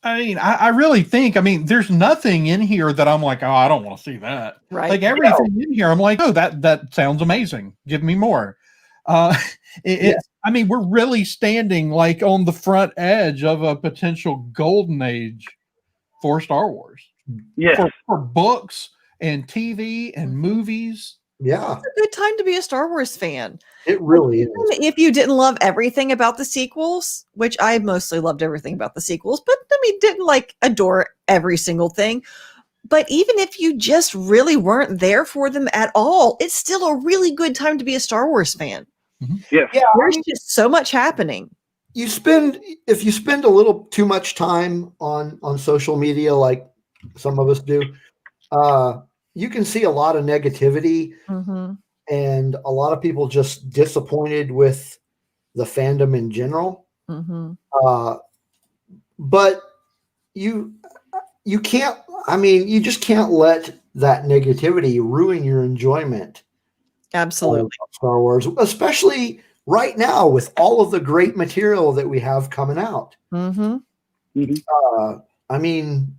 I really think. There's nothing in here that I'm like, oh, I don't want to see that. Right. Like everything in here, I'm like, oh, that sounds amazing. Give me more. Uh, I mean, we're really standing like on the front edge of a potential golden age for Star Wars. Yes. For books and TV and movies. Yeah, It's a good time to be a Star Wars fan. it really is. Even if you didn't love everything about the sequels, which I mostly loved everything about the sequels, but I mean, didn't like adore every single thing. But even if you just really weren't there for them at all, it's still a really good time to be a Star Wars fan. Yes. Yeah, There's just so much happening. If you spend a little too much time on social media, like some of us do, you can see a lot of negativity and a lot of people just disappointed with the fandom in general. But you can't, I mean, you just can't let that negativity ruin your enjoyment. Absolutely. Of Star Wars, especially right now with all of the great material that we have coming out. I mean,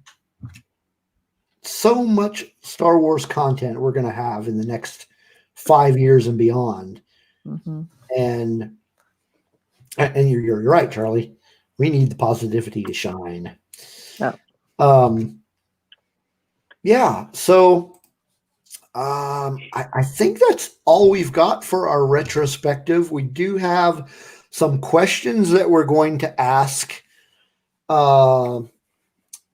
so much Star Wars content we're going to have in the next 5 years and beyond. And you're right, Charlie. We need the positivity to shine. Yeah. So I think that's all we've got for our retrospective. We do have some questions that we're going to ask. And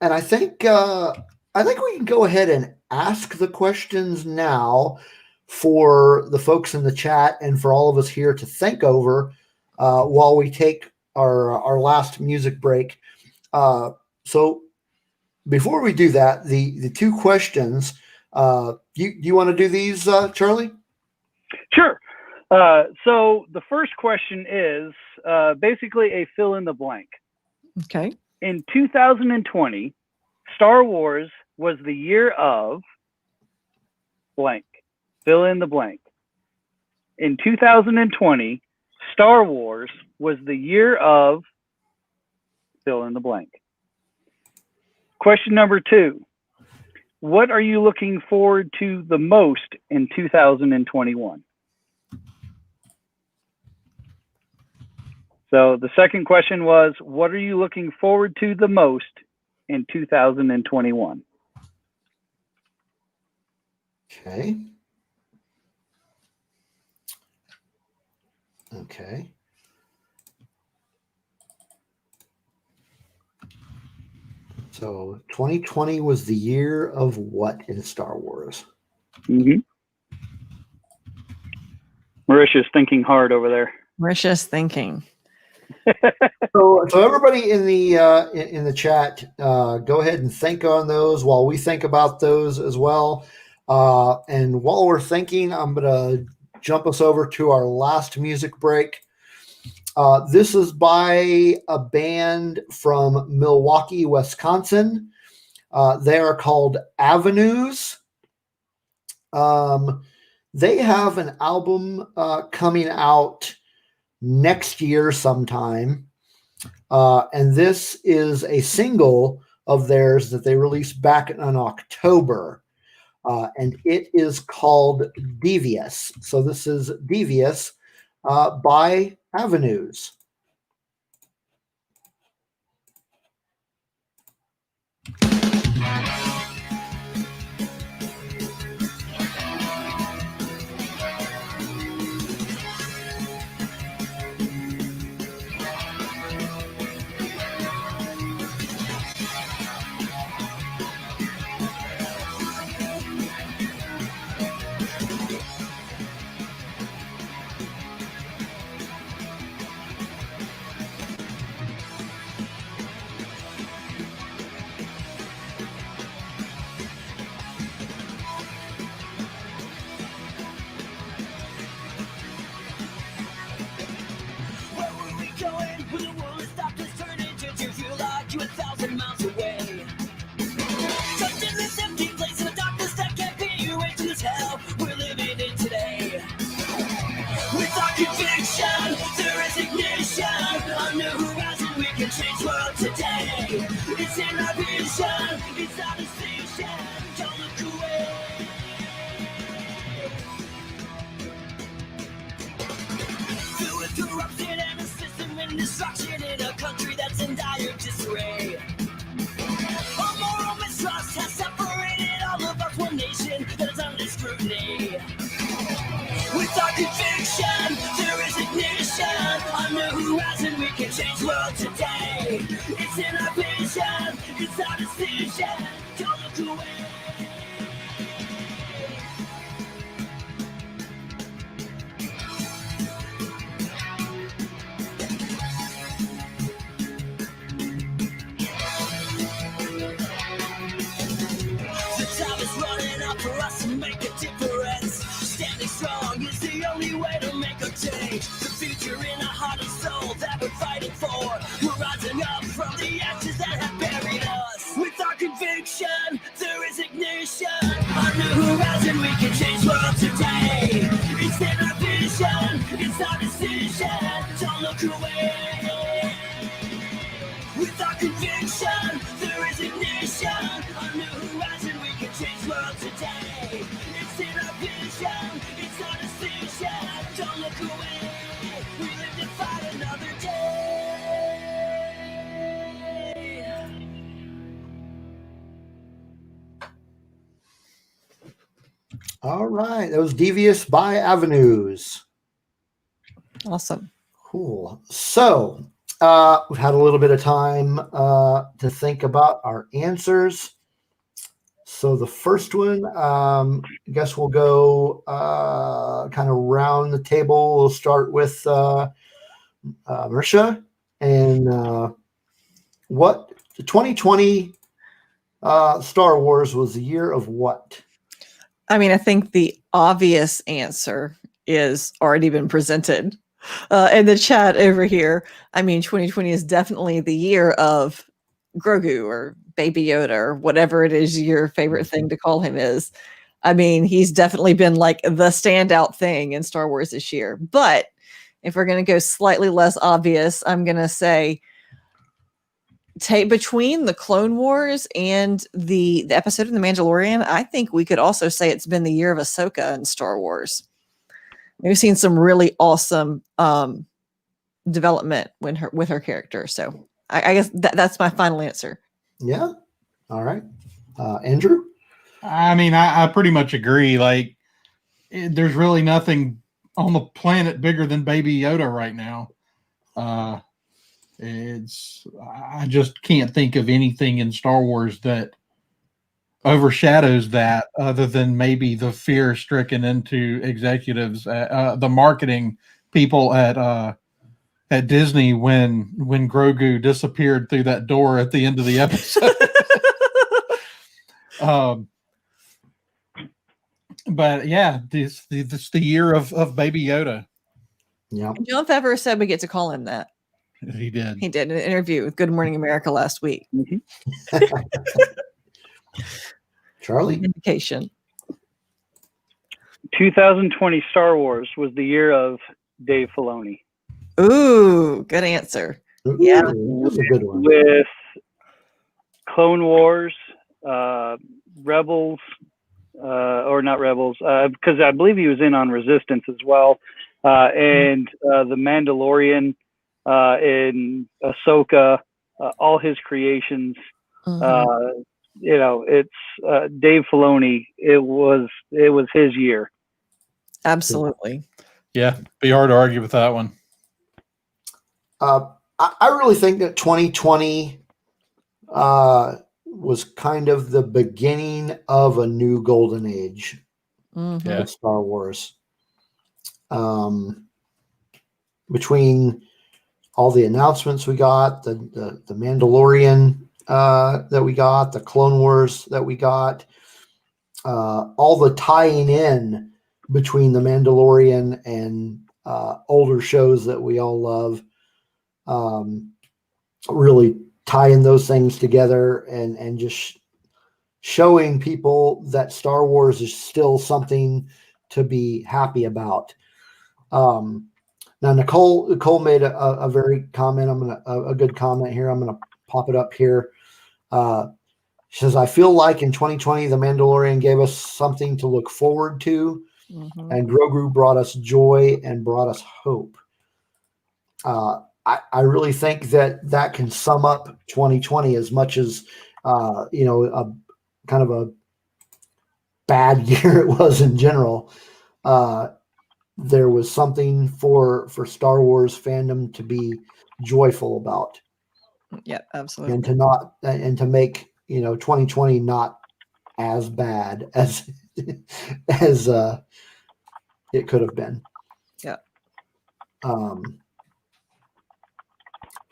I think we can go ahead and ask the questions now for the folks in the chat and for all of us here to think over while we take our last music break. So before we do that, the two questions, you want to do these, Charlie? Sure. So the first question is basically a fill in the blank. Okay. In 2020, Star Wars was the year of blank. Fill in the blank. In 2020, Star Wars was the year of fill in the blank. Question number 2. What are you looking forward to the most in 2021? So the second question was, what are you looking forward to the most in 2021? Okay. Okay. So 2020 was the year of what in Star Wars? Merisha's thinking hard over there. Marisha's thinking. So everybody in the chat, go ahead and think on those while we think about those as well. And while we're thinking, I'm going to jump us over to our last music break. This is by a band from Milwaukee, Wisconsin. They are called Avenues. They have an album coming out next year sometime. And this is a single of theirs that they released back in October. And it is called Devious. So this is Devious by Avenues. and destruction in a country that's in dire disarray. A moral mistrust has separated all of us, one nation that is under scrutiny. With our conviction, there is ignition. On the horizon, we can change the world today. It's in our vision, it's our decision. Don't look away. The time is running up for us to make a difference. Standing strong is the only way to make a change. The future in our heart and soul that we're fighting for. We're rising up from the ashes that have buried us. With our conviction, there is ignition. On the horizon, we can change the world today. It's in our vision, it's our decision. Don't look away. With our conviction, there is ignition. On the horizon, we can change the world today. It's in our vision, it's our decision. Don't look away. We live to fight another day. All right. That was Devious by Avenues. Awesome. Cool. So we've had a little bit of time to think about our answers. So the first one, I guess we'll go kind of round the table. We'll start with Merisha. And what 2020 Star Wars was the year of what? I mean, I think the obvious answer is already been presented in the chat over here. I mean, 2020 is definitely the year of Grogu or Baby Yoda or whatever it is your favorite thing to call him is. I mean, he's definitely been like the standout thing in Star Wars this year. But if we're going to go slightly less obvious, I'm going to say take between the Clone Wars and the episode of The Mandalorian, I think we could also say it's been the year of Ahsoka in Star Wars. We've seen some really awesome development with her character. So I guess that's my final answer. Yeah. All right. Andrew? I mean, I pretty much agree. Like, there's really nothing on the planet bigger than Baby Yoda right now. I just can't think of anything in Star Wars that overshadows that, other than maybe the fear stricken into executives, the marketing people at Disney when Grogu disappeared through that door at the end of the episode. But yeah, this the year of Baby Yoda. Yeah. John Favreau said we get to call him that. He did. He did in an interview with Good Morning America last week. Charlie? Indication. 2020 Star Wars was the year of Dave Filoni. Ooh, good answer. Ooh, Yeah. That's a good one. With Clone Wars, Rebels, or not Rebels, because I believe he was in on Resistance as well, and The Mandalorian, in Ahsoka, all his creations. It's Dave Filoni. It was his year. Absolutely. Yeah, be hard to argue with that one. I really think that 2020 was kind of the beginning of a new golden age Mhm. of Star Wars. Between all the announcements we got, the Mandalorian that we got, the Clone Wars that we got, all the tying in between the Mandalorian and older shows that we all love, really tying those things together and just showing people that Star Wars is still something to be happy about. Now, Nicole made a very comment. A good comment here. I'm gonna pop it up here. She says, "I feel like in 2020, The Mandalorian gave us something to look forward to, and Grogu brought us joy and brought us hope." I really think that can sum up 2020 as much as a kind of a bad year it was in general. There was something for Star Wars fandom to be joyful about, Yeah, absolutely. and to make 2020 not as bad as as it could have been. Yeah.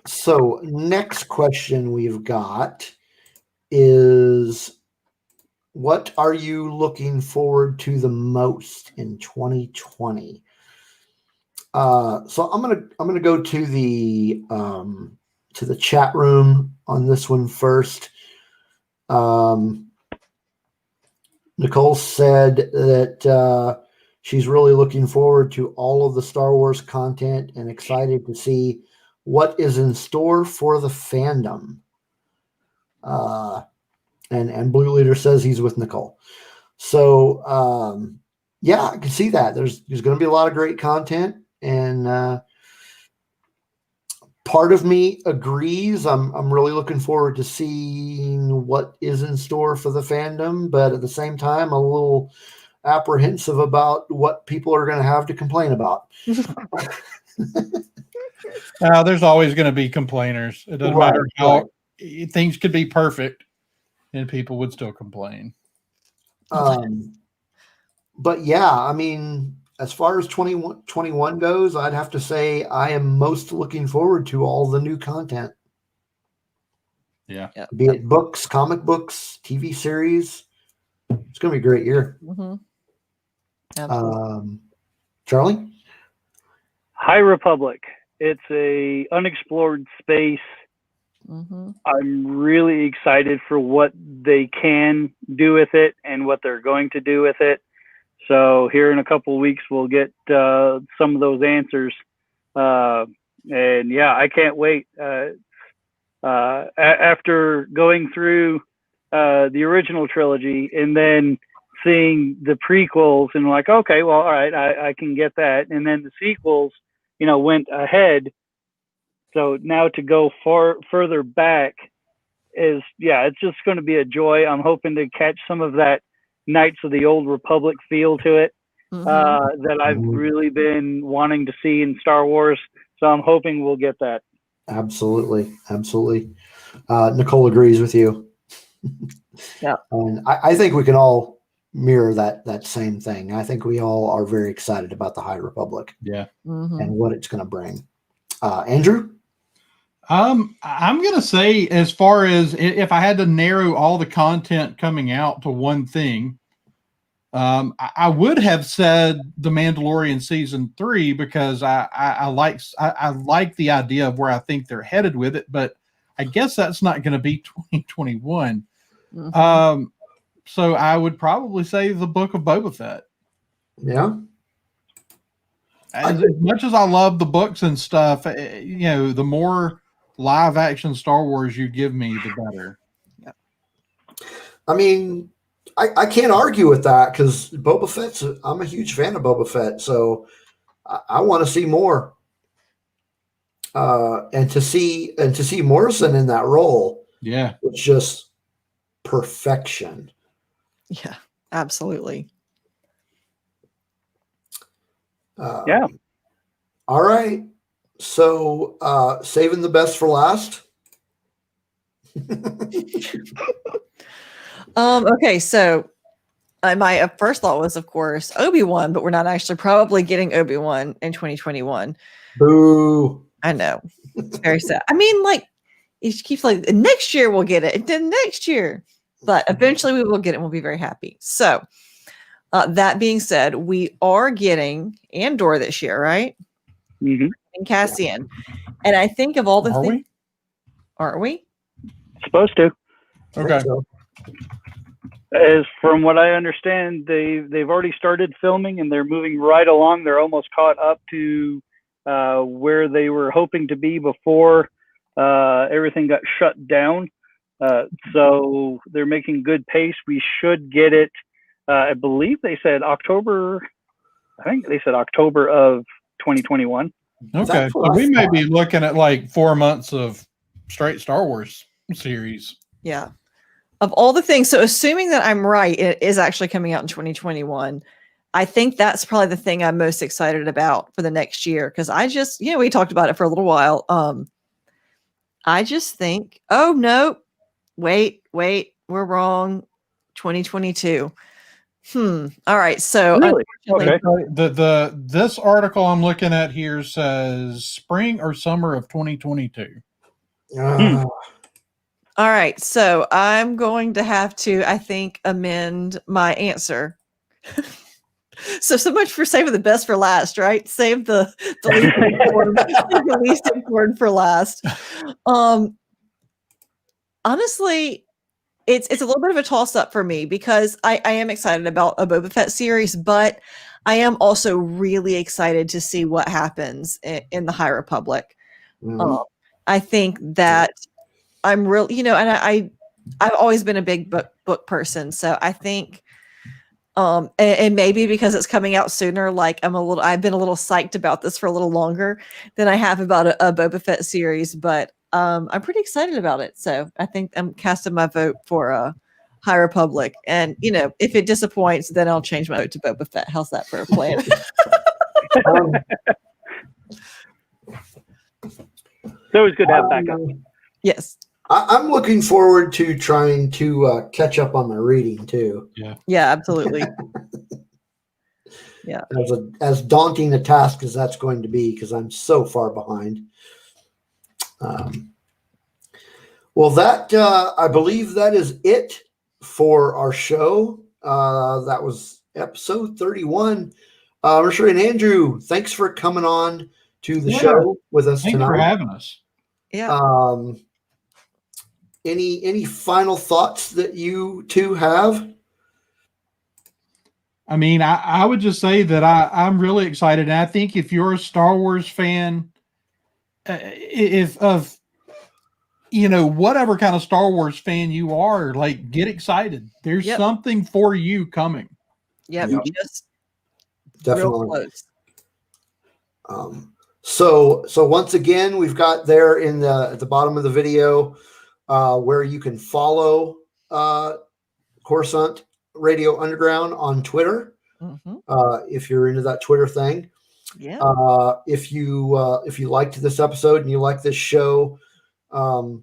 So next question we've got is, what are you looking forward to the most in 2020? So I'm gonna go to the chat room on this one first. Nicole said that she's really looking forward to all of the Star Wars content and excited to see what is in store for the fandom. And Blue Leader says he's with Nicole. So yeah, I can see that. There's going to be a lot of great content, and part of me agrees. I'm really looking forward to seeing what is in store for the fandom, but at the same time, a little apprehensive about what people are going to have to complain about. There's always going to be complainers. It doesn't matter how things could be perfect, and people would still complain. But yeah, I mean, as far as 2021 goes, I'd have to say I am most looking forward to all the new content. Yeah. Be it books, comic books, TV series. It's going to be a great year. Mm-hmm. Absolutely. Charlie? High Republic. It's a unexplored space. Mm-hmm. I'm really excited for what they can do with it and what they're going to do with it. So here in a couple of weeks, we'll get some of those answers. And yeah, I can't wait. After going through the original trilogy and then seeing the prequels and like, okay, well, all right, I can get that. And then the sequels, went ahead. So now to go further back is, it's just going to be a joy. I'm hoping to catch some of that Knights of the Old Republic feel to it that I've really been wanting to see in Star Wars. So I'm hoping we'll get that. Absolutely. Nicole agrees with you. Yeah. And I think we can all mirror that same thing. I think we all are very excited about the High Republic. Yeah. And what it's going to bring. Andrew? I'm going to say, as far as if I had to narrow all the content coming out to one thing, I would have said The Mandalorian season 3, because I like the idea of where I think they're headed with it, but I guess that's not going to be 2021. So I would probably say the Book of Boba Fett. Yeah. As much as I love the books and stuff, the more live action Star Wars you give me, the better. Yeah. I mean, I can't argue with that, because Boba Fett's I'm a huge fan of Boba Fett, so I want to see more. And to see Morrison in that role, it's just perfection. Yeah, absolutely. Yeah. All right. So saving the best for last. Okay, so my first thought was, of course, Obi-Wan, but we're not actually probably getting Obi-Wan in 2021. Boo. I know. It's very sad. I mean, like, it keeps like, next year we'll get it, and then next year. But eventually we will get it, and we'll be very happy. So that being said, we are getting Andor this year, right? Mm-hmm. And Cassian. And I think of all the things. Aren't we? Supposed to. Okay. As from what I understand, they've already started filming and they're moving right along. They're almost caught up to where they were hoping to be before everything got shut down. So they're making good pace. We should get it. I believe they said October. I think they said October of 2021. Okay, That's so what I we may thought. be looking at like 4 months of straight Star Wars series. Yeah. Of all the things, so assuming that I'm right, it is actually coming out in 2021. I think that's probably the thing I'm most excited about for the next year because I just, we talked about it for a little while. I just think, oh no, wait, we're wrong. 2022. All right. So Really? unfortunately, Okay. This article I'm looking at here says spring or summer of 2022. all right. So I'm going to have to, I think, amend my answer. So much for saving the best for last, right? Save the least important, the least important for last. Honestly, it's a little bit of a toss up for me because I am excited about a Boba Fett series, but I am also really excited to see what happens in the High Republic. I think that I'm real, and I've always been a big book person, so I think. And maybe because it's coming out sooner, like I've been a little psyched about this for a little longer than I have about a Boba Fett series, but I'm pretty excited about it. So I think I'm casting my vote for High Republic. And, if it disappoints, then I'll change my vote to Boba Fett. How's that for a plan? It's always good to have backup. Yes. I'm looking forward to trying to catch up on my reading too. Yeah, absolutely. Yeah. As daunting a task as that's going to be, because I'm so far behind. Well, that I believe that is it for our show. That was episode 31. Merisha and Andrew, thanks for coming on to the show with us Thanks tonight. for having us. Yeah. Any final thoughts that you two have? I mean, I would just say that I'm really excited. And I think if you're a Star Wars fan, whatever kind of Star Wars fan you are, like, get excited. There's something for you coming. Yep. Just definitely real close. So once again, we've got there at the bottom of the video where you can follow Coruscant Radio Underground on Twitter. If you're into that Twitter thing. Yeah. If you liked this episode and you like this show,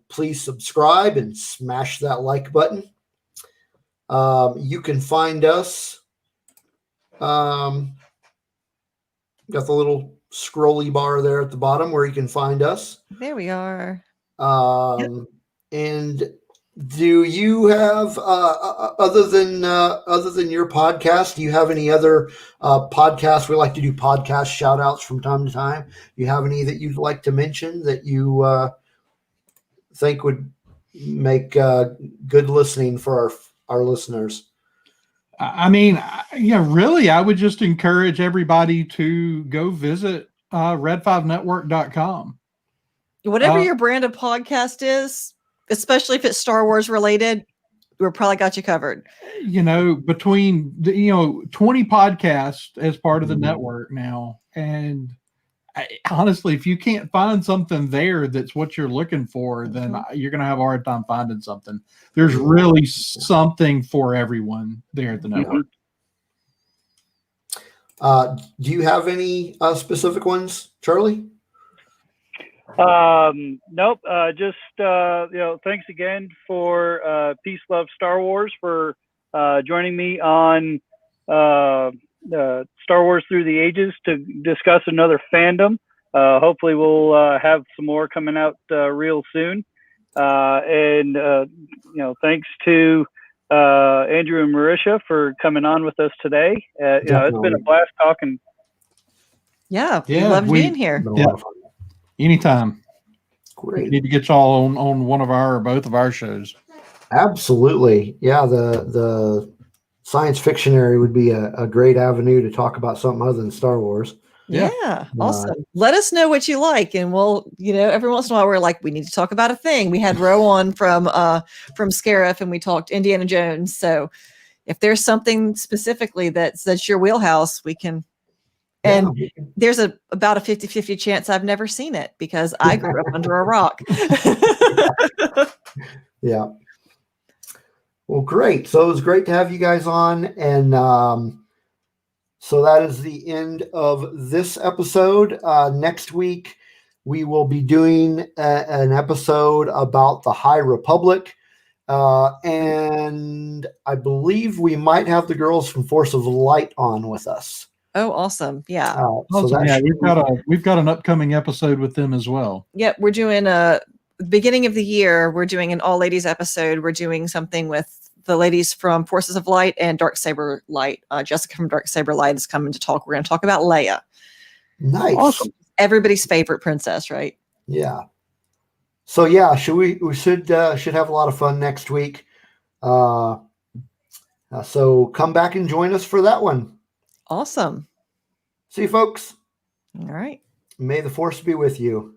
please subscribe and smash that like button. You can find us. Got the little scrolly bar there at the bottom where you can find us. There we are. And do you have other than your podcast, do you have any other podcasts? We like to do podcast shout outs from time to time. Do you have any that you'd like to mention that you think would make good listening for our listeners? I mean, really, I would just encourage everybody to go visit red5network.com. Whatever your brand of podcast is, especially if it's Star Wars related, we're probably got you covered. Between 20 podcasts as part of the network now. And honestly, if you can't find something there that's what you're looking for, then you're going to have a hard time finding something. There's really something for everyone there at the network. Do you have any specific ones, Charlie? Nope. Just thanks again for Peace, Love, Star Wars for joining me on Star Wars Through the Ages to discuss another fandom. Hopefully we'll have some more coming out real soon. And thanks to Andrew and Merisha for coming on with us today. It's been a blast talking. Yeah, we love being here. Anytime. Great. We need to get y'all on one of our or both of our shows. Absolutely. Yeah, the science fiction area would be a great avenue to talk about something other than Star Wars. Yeah. Awesome. Let us know what you like, and we'll, every once in a while we're like, we need to talk about a thing. We had Ro on from Scarif, and we talked Indiana Jones. So if there's something specifically that's your wheelhouse, we can And there's about a 50-50 chance I've never seen it because I grew up under a rock. Yeah. Well, great. So it was great to have you guys on. And so that is the end of this episode. Next week, we will be doing an episode about the High Republic. And I believe we might have the girls from Force of Light on with us. Oh, awesome. Yeah. So yeah, we've got an upcoming episode with them as well. Yep. We're doing beginning of the year, we're doing an all ladies episode. We're doing something with the ladies from Forces of Light and Darksaber Light. Jessica from Darksaber Light is coming to talk. We're going to talk about Leia. Nice. Awesome. Everybody's favorite princess, right? Yeah. So yeah, we should have a lot of fun next week. So come back and join us for that one. Awesome. See you, folks. All right. May the force be with you.